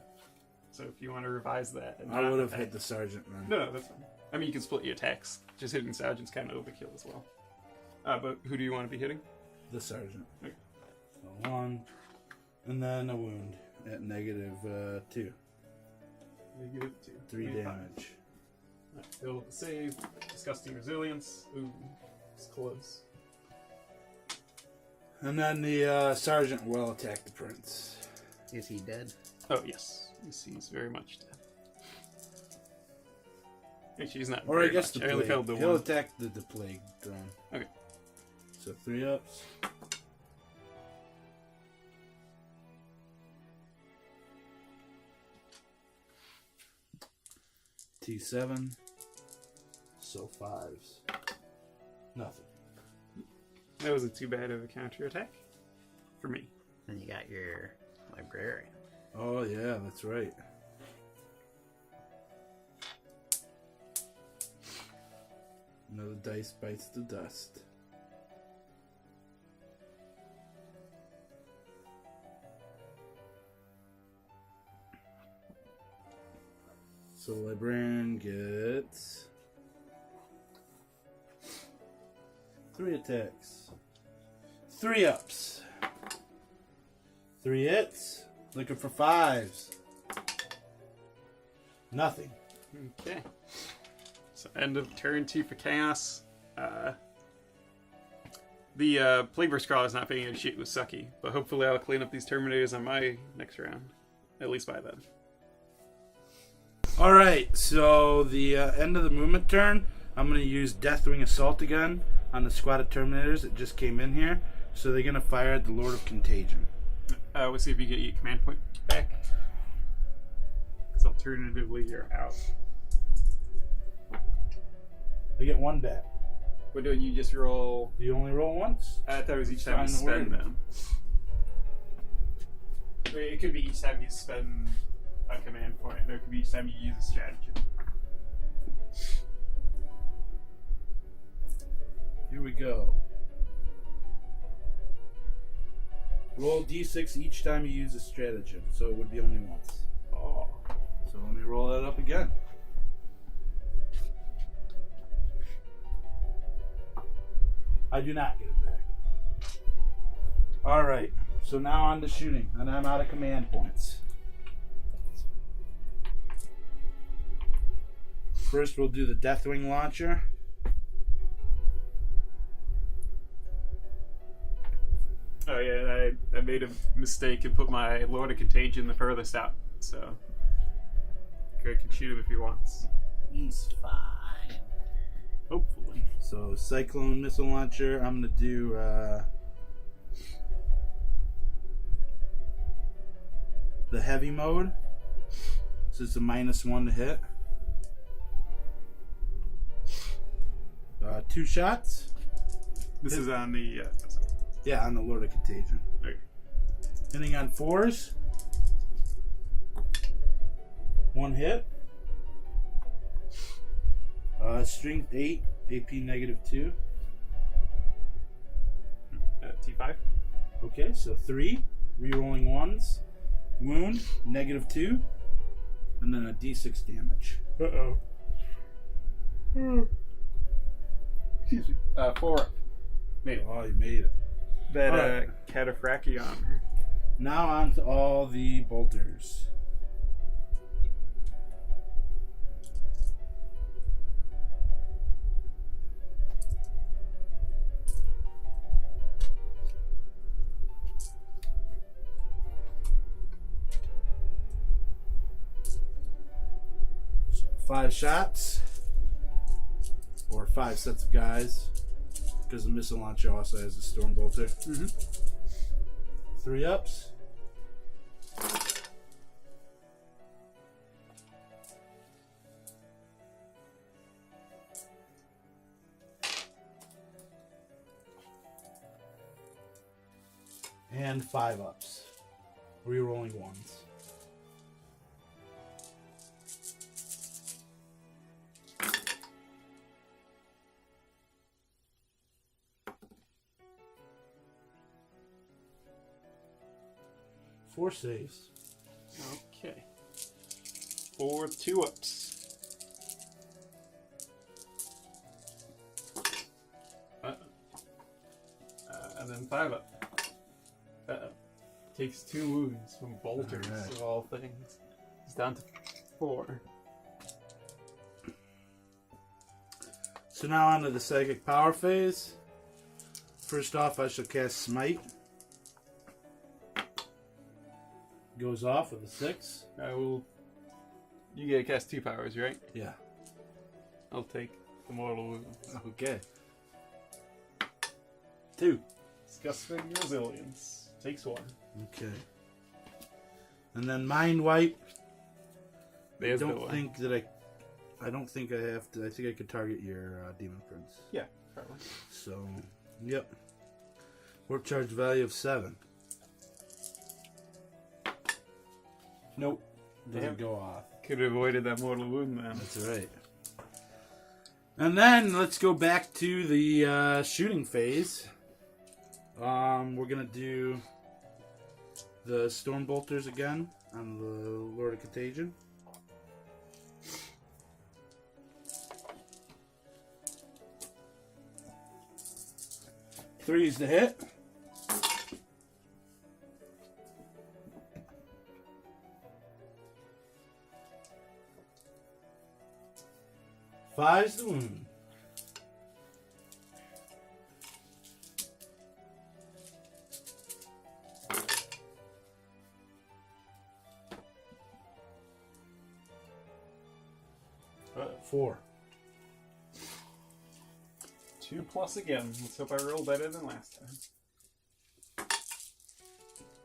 So if you want to revise that, and I not would have attack- hit the sergeant then. No, that's fine. I mean, you can split your attacks. Just hitting sergeant's kind of overkill as well. But who do you want to be hitting? The sergeant. Okay. So 1, and then a wound at negative 2. Negative 2. 3 25. damage. Right, fail with the save. Disgusting resilience. Ooh, it's close. And then the sergeant will attack the prince. Is he dead? Oh yes, he's very much dead. Actually, he's not. Or I very guess much. the I only plague. failed the He'll one. attack the plague throne. Okay. So 3 ups. T7. So 5s. Nothing. That wasn't too bad of a counterattack for me. And you got your librarian. Oh yeah, that's right. Another dice bites the dust. So librarian gets 3 attacks. 3 ups. 3 hits. Looking for 5s. Nothing. Okay. So end of turn 2 for Chaos. The Plague Scrawl is not being able to shoot with Sucky, but hopefully I'll clean up these Terminators on my next round. At least by then. Alright, so the end of the movement turn, I'm going to use Deathwing Assault again on the squad of Terminators that just came in here. So they're going to fire at the Lord of Contagion. We'll see if you get your command point back. Because alternatively, you're out. I get 1 back. What do you just roll? Do you only roll once? I thought it was each time you Sign the spend word. them. Wait, it could be each time you spend a command point, or it could be each time you use a stratagem. Here we go. Roll d6 each time you use a stratagem, so it would be only once. Oh. So let me roll that up again. I do not get it back. Alright, so now on to shooting, and I'm out of command points. First we'll do the Deathwing launcher. Oh yeah, I made a mistake and put my Lord of Contagion the furthest out. So Greg can shoot him if he wants. He's fine. Hopefully. So Cyclone Missile Launcher, I'm going to do the heavy mode. So it's a -1 to hit. 2 shots. This is on the. Yeah, on the Lord of Contagion. Okay. Hitting on 4s. 1 hit. Strength 8, AP -2. T5. Okay, so 3. Rerolling 1s. Wound, -2. And then a D6 damage. Uh-oh. Excuse me. 4. Made it. Oh, you made it. That Alright. cataphractiometer. Now on to all the bolters. So 5 shots. Or 5 sets of guys. Because the missile launcher also has a storm bolter. Mm-hmm. 3 ups. And 5 ups. Rerolling 1s. Four saves. Okay. 4 2-ups. And then 5-up. Uh-oh. Takes 2 wounds from bolters Alright. of all things. It's down to 4. So now on to the psychic power phase. First off, I shall cast Smite. Goes off with a 6. I will. You get to cast 2 powers, right? Yeah. I'll take the mortal wounds. Okay. 2. Disgusting resilience. Takes 1. Okay. And then Mind Wipe. There's I the don't one. think that I don't think I have to. I think I could target your Demon Prince. Yeah, probably. So, yep. Warp charge value of 7. Nope. Doesn't go off. Could have avoided that mortal wound, man. That's right. And then let's go back to the shooting phase. We're gonna do the Storm Bolters again on the Lord of Contagion. Three's to hit. Five's the wound. Four. 2 plus again. Let's hope I roll better than last time.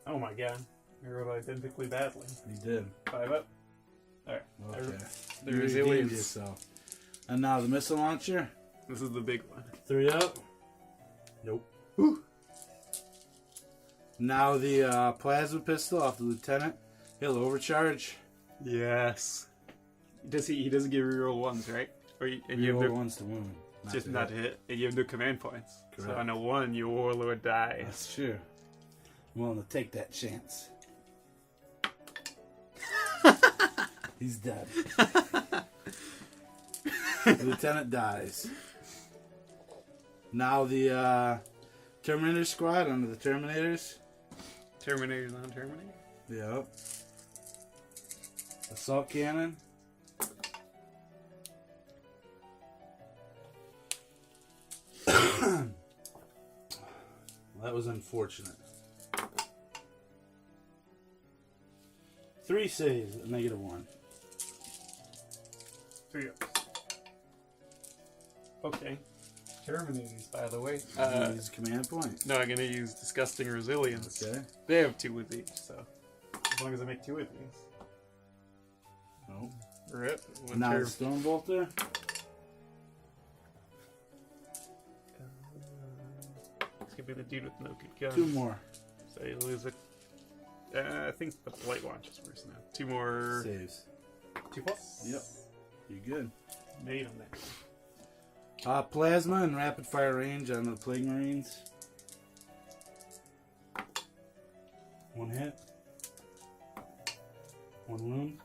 Oh my god. I rolled identically badly. You did. 5 up. Alright. Okay. The You redeemed resilience. yourself. And now the missile launcher. This is the big one. 3 up. Nope. Whew. Now the plasma pistol off the lieutenant. He'll overcharge. Yes. He doesn't give reroll 1s, right? Or and you Roll have no, ones to wound. just to not hit. to hit. And you have no command points. So Correct. on a 1, your warlord dies. That's true. I'm willing to take that chance. He's dead. The lieutenant dies. Now the Terminator squad under the Terminators. Terminator, non-Terminator? Yep. Assault cannon. Well, that was unfortunate. 3 saves, a -1. 3 ups. Okay. Terminate these, by the way. Use command point. No, I'm going to use Disgusting Resilience. Okay. They have 2 with each, so as long as I make 2 with these. Nope. Rip. Now the Stone Bolter. It's going to be the dude with no good gun. 2 more. So you lose it. I think the Blight Launch is worse now. 2 more. Saves. 2 plus? Yep. You good. Made them there. Plasma and rapid fire range on the Plague Marines. 1 hit. 1 wound.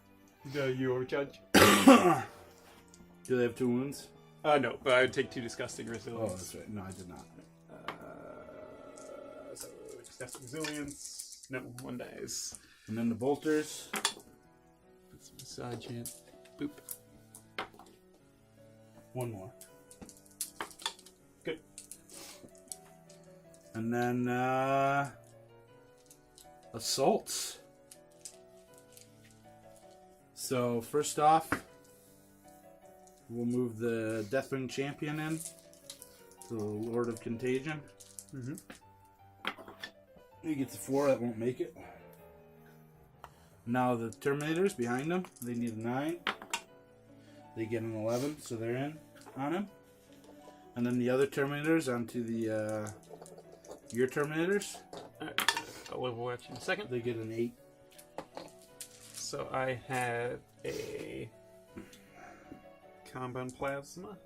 You overcharge? Do they have 2 wounds? No, but I would take 2 Disgusting Oh, Resilience. that's right. No, I did not. So, Disgusting Resilience. No, 1 dies. And then the bolters. Put some massage in. Boop. 1 more. Good. And then assaults. So first off, we'll move the Deathwing Champion in, the Lord of Contagion. Mm-hmm. He gets a 4, that won't make it. Now the Terminators behind him, they need a 9. They get an 11, so they're in on him. And then the other Terminators onto the your Terminators. Alright, I'll level watch in a second. They get an 8. So I have a Compound Plasma.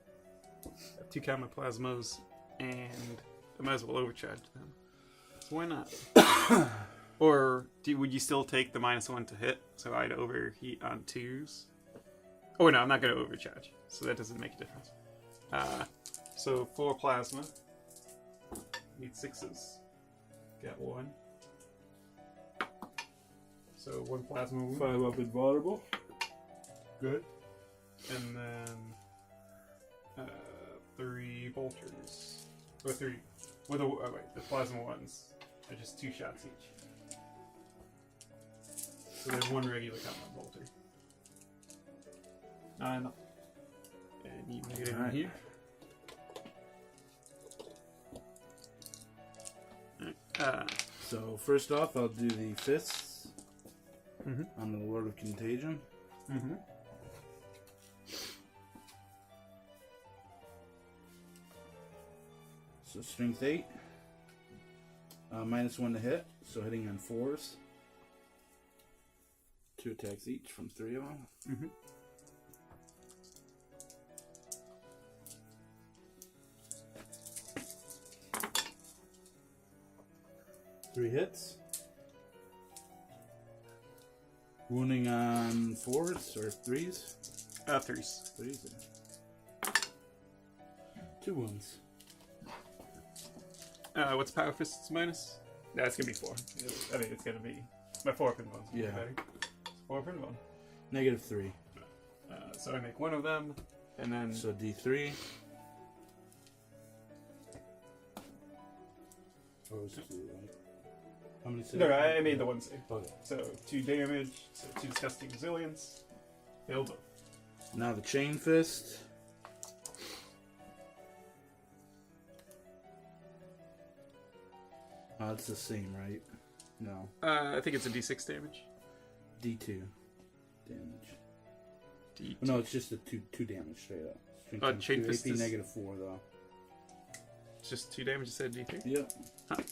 I have 2 Compound Plasmas, and I might as well overcharge them. So why not? Or would you still take the -1 to hit? So I'd overheat on 2s. Oh no, I'm not going to overcharge, so that doesn't make a difference. So 4 Plasma. Need 6s. Got 1. So 1 Plasma wound. 5 up invulnerable. Good. And then 3 bolters. Or 3. With the plasma ones are just 2 shots each. So there's 1 regular combat bolter. Enough. And you get it in here. So first off, I'll do the fists Mm-hmm. on the Lord of Contagion. Mm-hmm. So strength 8. -1 to hit, so hitting on 4s. 2 attacks each from 3 of them. Mm-hmm. Three hits. Wounding on 4s or 3s? 3s. 3s. Yeah. 2 wounds. What's Power Fists minus? That's gonna be 4. I mean, it's gonna be my 4 up in one's gonna be better. 4 up in one. -3. So I make 1 of them, and then So D3. Or was it 2, right? How many saves? no, I made the 1 save. Okay. So 2 damage, so 2 Disgusting Resilience. Fail both. Now the Chain Fist. It's the same, right? No. I think it's a D6 damage. D2 damage. D2. No, it's just a 2 damage straight up. Strength times Chain 2, Fist AP is- -4 though. It's just 2 damage instead of D3. Yep. Huh.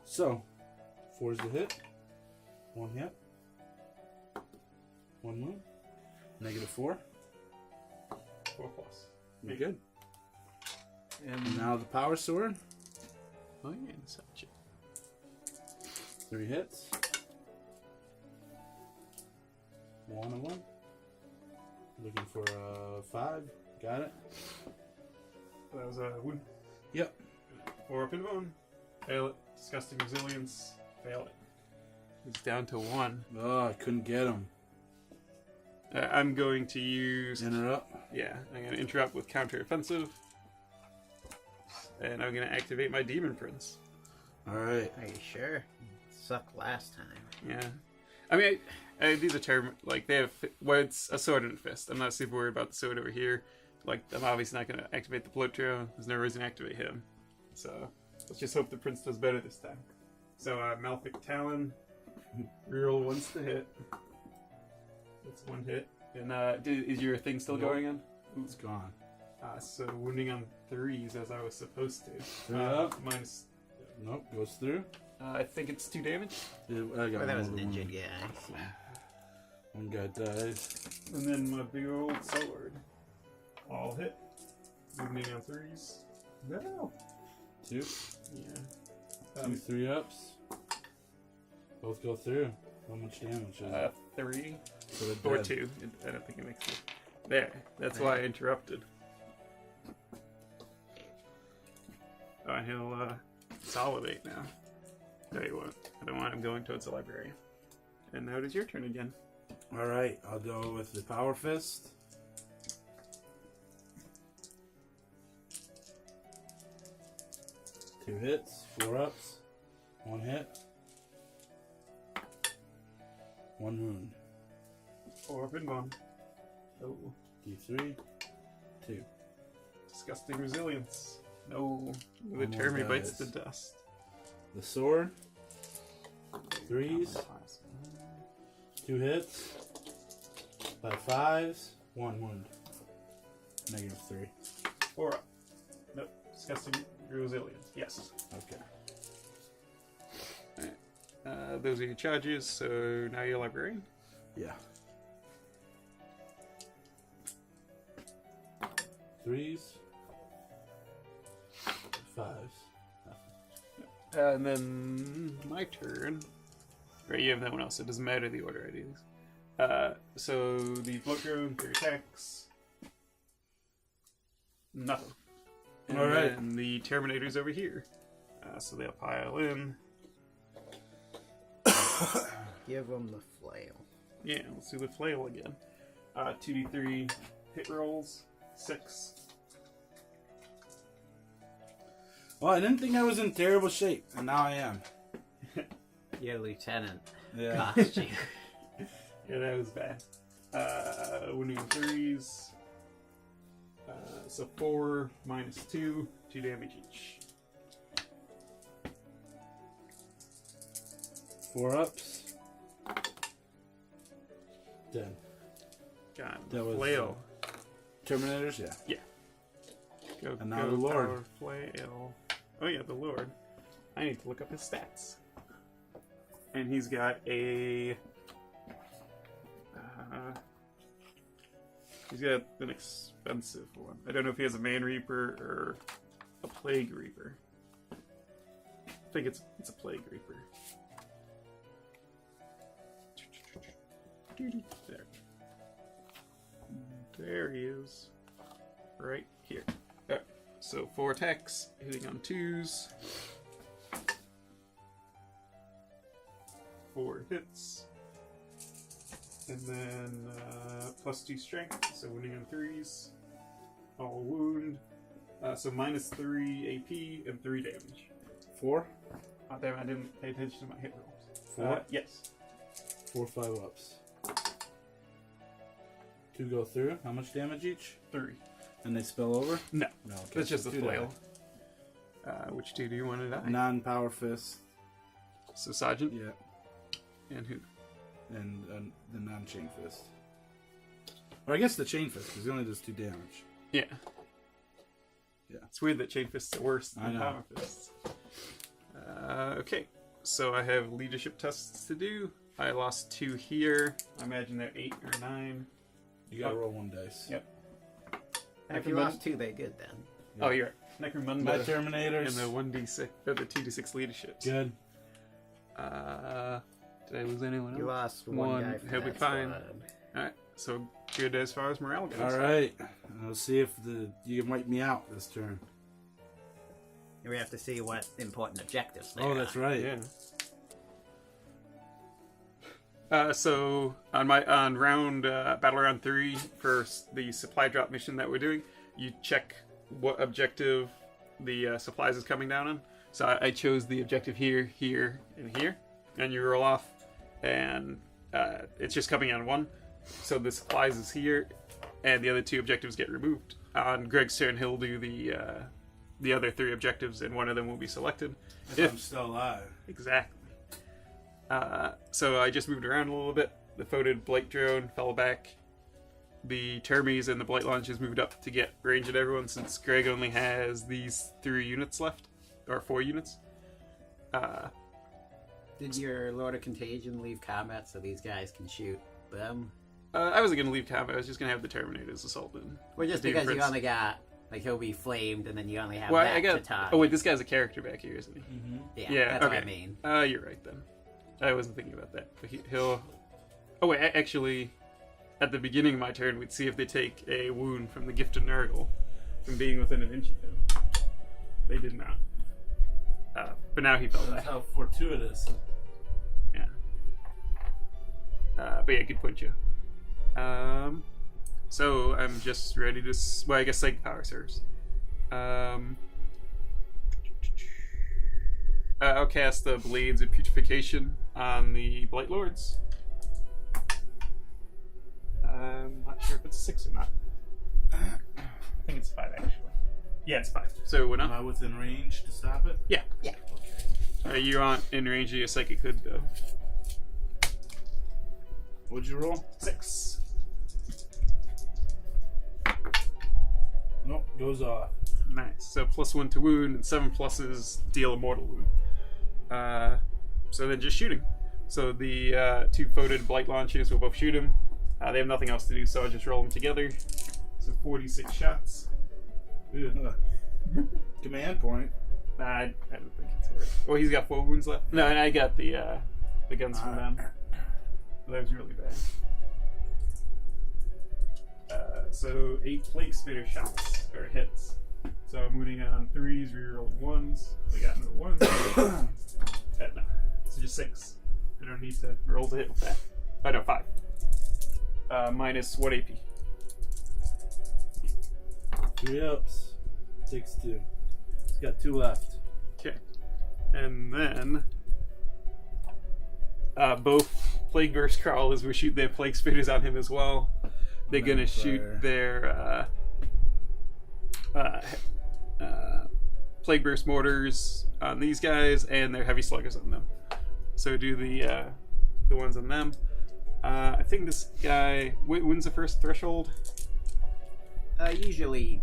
So, 4's the hit. 1 hit. 1 wound. -4. 4 plus. You're good. And Now the Power Sword. oh yeah, such it. 3 hits. 1 and 1. Looking for a 5. Got it. That was a wound. Yep. 4 up in bone. Fail it. Disgusting Resilience. Fail it. It's down to 1. Oh, I couldn't get him. I'm going to use. Interrupt. Yeah, I'm going to interrupt with counter offensive. And I'm going to activate my Demon Prince. Alright. Are you sure? Sucked last time. Yeah. I mean, I do the term, like, they have, well, it's a sword and a fist. I'm not super worried about the sword over here. Like, I'm obviously not going to activate the float trio. There's no reason to activate him. So, let's just hope the prince does better this time. So, Malefic Talon. Reroll once to hit. That's one hit. And, is your thing still going on? It's gone. So, wounding on 3s as I was supposed to. 3 up. Minus... Nope, goes through. I think it's 2 damage. Yeah, I got that was an one. injured guy. One guy dies. And then my big old sword. All hit. Wounding on 3s. No. 2. Yeah. 2 3 ups. Both go through. How much damage is it? 3. So they're Or dead. 2. I don't think it makes it. There. That's why I interrupted. Oh, and he'll consolidate now. No, he won't. I don't want him going towards the library. And now it is your turn again. Alright, I'll go with the Power Fist. Two hits, 4 ups, 1 hit, 1 wound. 4 up and 1. Oh. D3, 2. Disgusting resilience. No. The One more term bites the dice. dust. The sword, 3s, 2 hits, by 5s, 1 wound. -3. 4 up. Nope. Disgusting resilience. Yes. Okay. Those are your charges, so now you're librarian. Yeah. 3s, 5s. And then my turn. Right, you have that one else. It doesn't matter the order I do these. So the float drone, 3 attacks. Nothing. And Alright. then the Terminator's over here. So they'll pile in. Give him the flail. Yeah, let's do the flail again. 2d3 hit rolls. 6. Well, I didn't think I was in terrible shape, and now I am. Your lieutenant Yeah. cost you. Yeah, that was bad. Wounding on 3s. So 4 minus 2, 2 damage each. 4 ups. Dead. God, That was, flail. Terminators, yeah. Go, and now go, the Lord. power, flail. Oh yeah, the Lord. I need to look up his stats. And he's got a... he's got an expensive one. I don't know if he has a Man Reaper or a Plague Reaper. I think it's a Plague Reaper. There. There he is. Right here. Alright, so 4 attacks, hitting on 2s. 4 hits. And then plus 2 strength, so wounding on 3s. All wound. So minus 3 AP and 3 damage. 4? Oh, damn, I didn't pay attention to my hit rolls. 4? Yes. 4, 5 ups. 2 go through. How much damage each? 3. And they spill over? No. No. Okay. That's just a 2 flail. Which 2 do you want to die? Non-power fist. So Sergeant? Yeah. And who? And the non-chain fist. Or I guess the chain fist, because he only does 2 damage. Yeah. Yeah. It's weird that chain fists are worse I than know. power fists. Okay. So I have leadership tests to do. I lost 2 here. I imagine they're 8 or 9. You gotta roll 1 dice. Yep. If you lost 2, they're good then. Yeah. Oh, you're right. Necromunda My and Terminators. the 1d6 or the 2d6 leaderships. Good. Did I lose anyone else? You lost one guy from He'll be that fine. squad. Alright, so good as far as morale goes. Alright. Let's see if you can wipe me out this turn. We have to see what important objectives there Oh, that's are. right. Yeah. So on battle round 3 for the supply drop mission that we're doing, you check what objective the supplies is coming down on. So I chose the objective here, here, and here, and you roll off, and it's just coming on one. So the supplies is here, and the other 2 objectives get removed. On Greg's turn, he'll do the other 3 objectives, and one of them will be selected. If I'm still alive. Exactly. So I just moved around a little bit. The folded blight drone fell back. The termies and the blight launches moved up to get range at everyone, since Greg only has these 3 units left, or 4 units. Did your Lord of Contagion leave combat so these guys can shoot them? I wasn't going to leave combat. I was just going to have the Terminators assaulted. Well, just because you only got, like, he'll be flamed, and then you only have to talk. Oh, wait, this guy's a character back here, isn't he? Mm-hmm. Yeah, that's okay. what I mean. You're right, then. I wasn't thinking about that. But he'll... Oh, wait, actually, at the beginning of my turn, we'd see if they take a wound from the gift of Nurgle from being within an inch of him. They did not. But now he fell back. That's how fortuitous. Yeah. But yeah, good point, Joe. So I'm just ready to... Well, I guess Psychic Power serves. I'll cast the Blades of Putrefaction on the Blight Lords. I'm not sure if it's 6 or not. I think it's 5, actually. Yeah, it's 5. So we're Am I not... within range to stop it? Yeah. Yeah. You aren't in range of your Psychic Hood, though. What'd you roll? 6. Nope, goes off. Nice. So +1 to wound, and 7 pluses deal a mortal wound. So then just shooting. So the 2 folded blight launchers will both shoot him. They have nothing else to do, so I'll just roll them together. So 46 shots. Command point. Nah, I don't think it's worth it. Well, he's got 4 wounds left. No, and I got the guns from them. That was really bad. So 8 Plague Spitter shots, or hits. So I'm moving on 3s, rerolling 1s. I got no 1s. No. So just 6. I don't need to roll to hit with that. Oh no, 5. Minus 1 AP. 3 ups. 6 2. He's got 2 left. Okay. And then both Plague Burst Crawlers will shoot their Plague Spitters on him as well. They're gonna shoot their Plague Burst Mortars on these guys and their Heavy Sluggers on them. So do the ones on them. I think this guy... When's the first threshold? Usually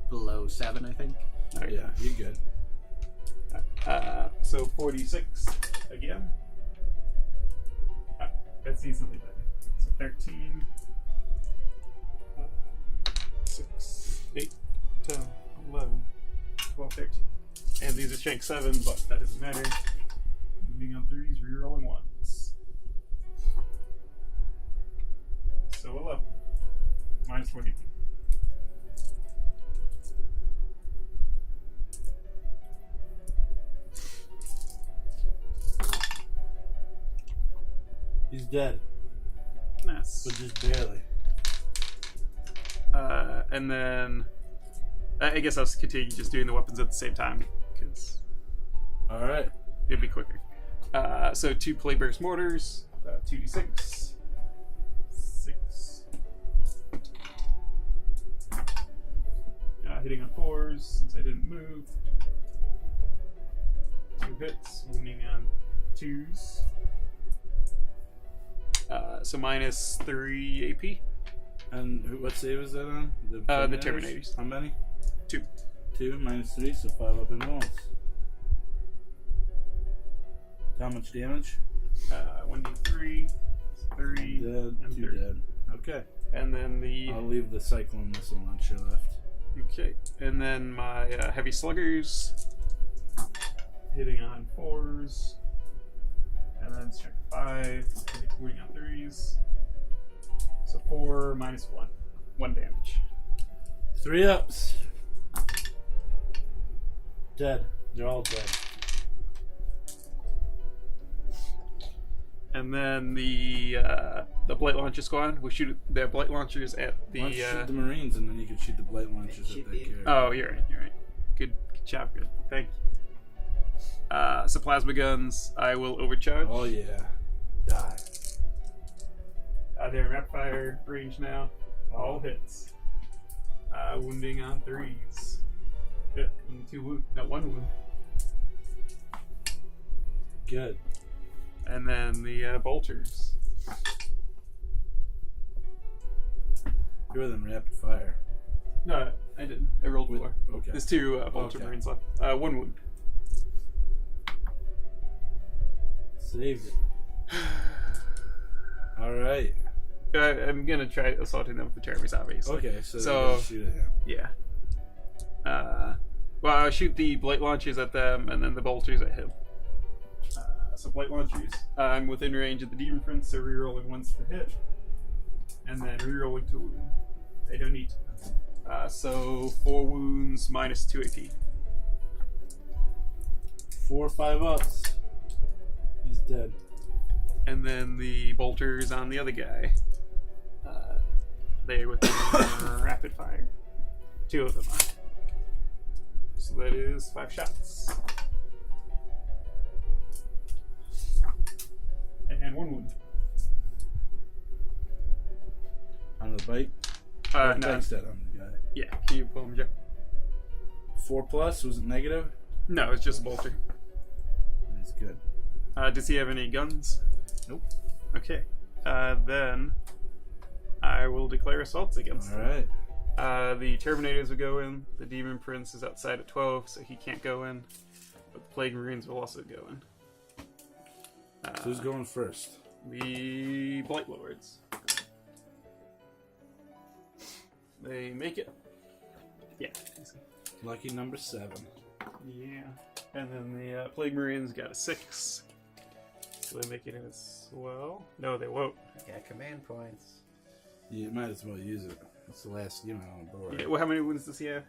below 7, I think. Okay. Yeah, you're good. So 46 again. That's decently better. So 13, 6, 8, 10, 11, 12, 13. And these are shank 7, but that doesn't matter. Moving on 3s, rerolling 1s. So 11. Minus 20. He's dead. Nice. But just barely. And then I guess I'll continue just doing the weapons at the same time because Alright. it'd be quicker. So 2 Plague Burst Mortars, 2d6, 6. Hitting on 4s since I didn't move. 2 hits, wounding on 2s. So minus 3 AP. And what save is that on? The Terminators. How many? 2. 2 minus 3, so 5 up in rolls. How much damage? 1d3, 3, Dead, and 2 3. dead. Okay. And then the... I'll leave the Cyclone Missile Launcher left. Okay. And then my Heavy Sluggers. Hitting on 4s. And then strength 5. Wounding on 3s. So 4 minus 1. 1 damage. 3 ups. Dead. They're all dead. And then the Blight Launcher Squad will shoot their Blight Launchers at the... Why don't you shoot the Marines and then you can shoot the Blight Launchers at that character. Oh, you're right. Good job, good. Thank you. So Plasma Guns, I will overcharge. Oh yeah. Die. They're rapid fire range now. All hits. Wounding on 3s. Hit. 2 wound. No, 1 wound. Good. And then the bolters. You're than rapid fire. No, I didn't. I rolled 4. Okay. There's 2 bolter Okay. marines left. 1 wound. Saved it. All right. I'm gonna try assaulting them with the terrorists, obviously. Okay, so, So- you're gonna shoot at him. Yeah. Well, I'll shoot the blight launchers at them, and then the bolters at him. So blight launchers. I'm within range of the demon prince, so rerolling once to hit, and then rerolling to wound. They don't need to. So 4 wounds minus 2 AP. 4 or 5 ups. He's dead. And then the bolters on the other guy. They're within rapid fire. 2 of them are. So that is 5 shots. And 1 wound. On the bite. No. Thanks, dead on the guy. Yeah, can you pull him, Joe? 4 plus. Was it negative? No, it's just a bolter. That's good. Does he have any guns? Nope. Okay. Then I will declare assaults against All them. right. The Terminators will go in. The Demon Prince is outside at 12, so he can't go in. But the Plague Marines will also go in. So who's going first? The Blight Lords. They make it. Yeah. Lucky number 7. Yeah. And then the Plague Marines got a 6. So they make it in as well. No, they won't. Got command points. You might as well use it. It's the last unit on board. Yeah, well, how many wounds does he have?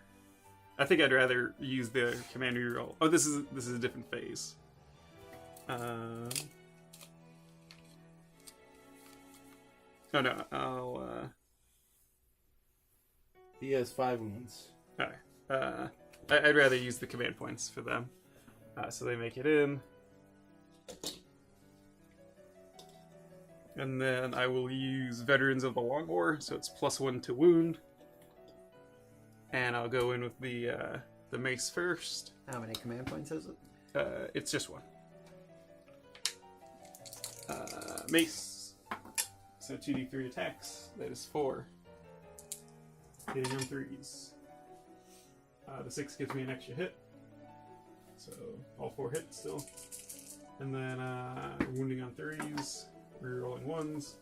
I think I'd rather use the command reroll. Oh, this is a different phase. Oh no, I'll He has 5 wounds. alright. I'd rather use the command points for them. So they make it in. And then I will use Veterans of the Long War, so it's +1 to wound. And I'll go in with the mace first. How many command points is it? It's just 1. Mace. So 2d3 attacks. That is 4. Hitting on 3s. The 6 gives me an extra hit. So all 4 hits still. And then wounding on 3s. Rerolling 1s.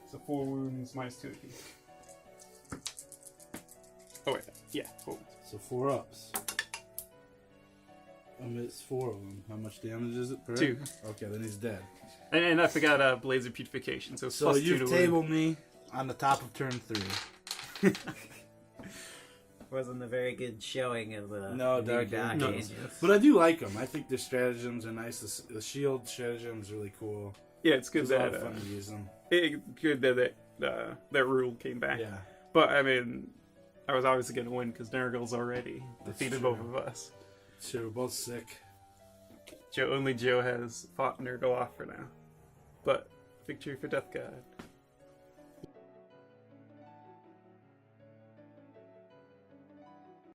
So 4 wounds minus 2 AP. Oh wait, yeah, 4 wounds. So 4 ups. It's 4 of them. How much damage is it per? 2. Okay, then he's dead. And I forgot Blades of Putrefaction, so, So +2 you've to tabled me on the top of turn 3. Wasn't a very good showing of the No, new Dark Dark Angels. Angels. But I do like them. I think their stratagems are nice. The shield stratagem is really cool. Yeah, it's good It's a lot that of fun to use them. good that rule came back. Yeah. But I mean, I was obviously going to win because Nurgle's already That's defeated true. both of us. Sure, we're both sick. Only Joe has fought Nurgle off for now. But victory for Death God.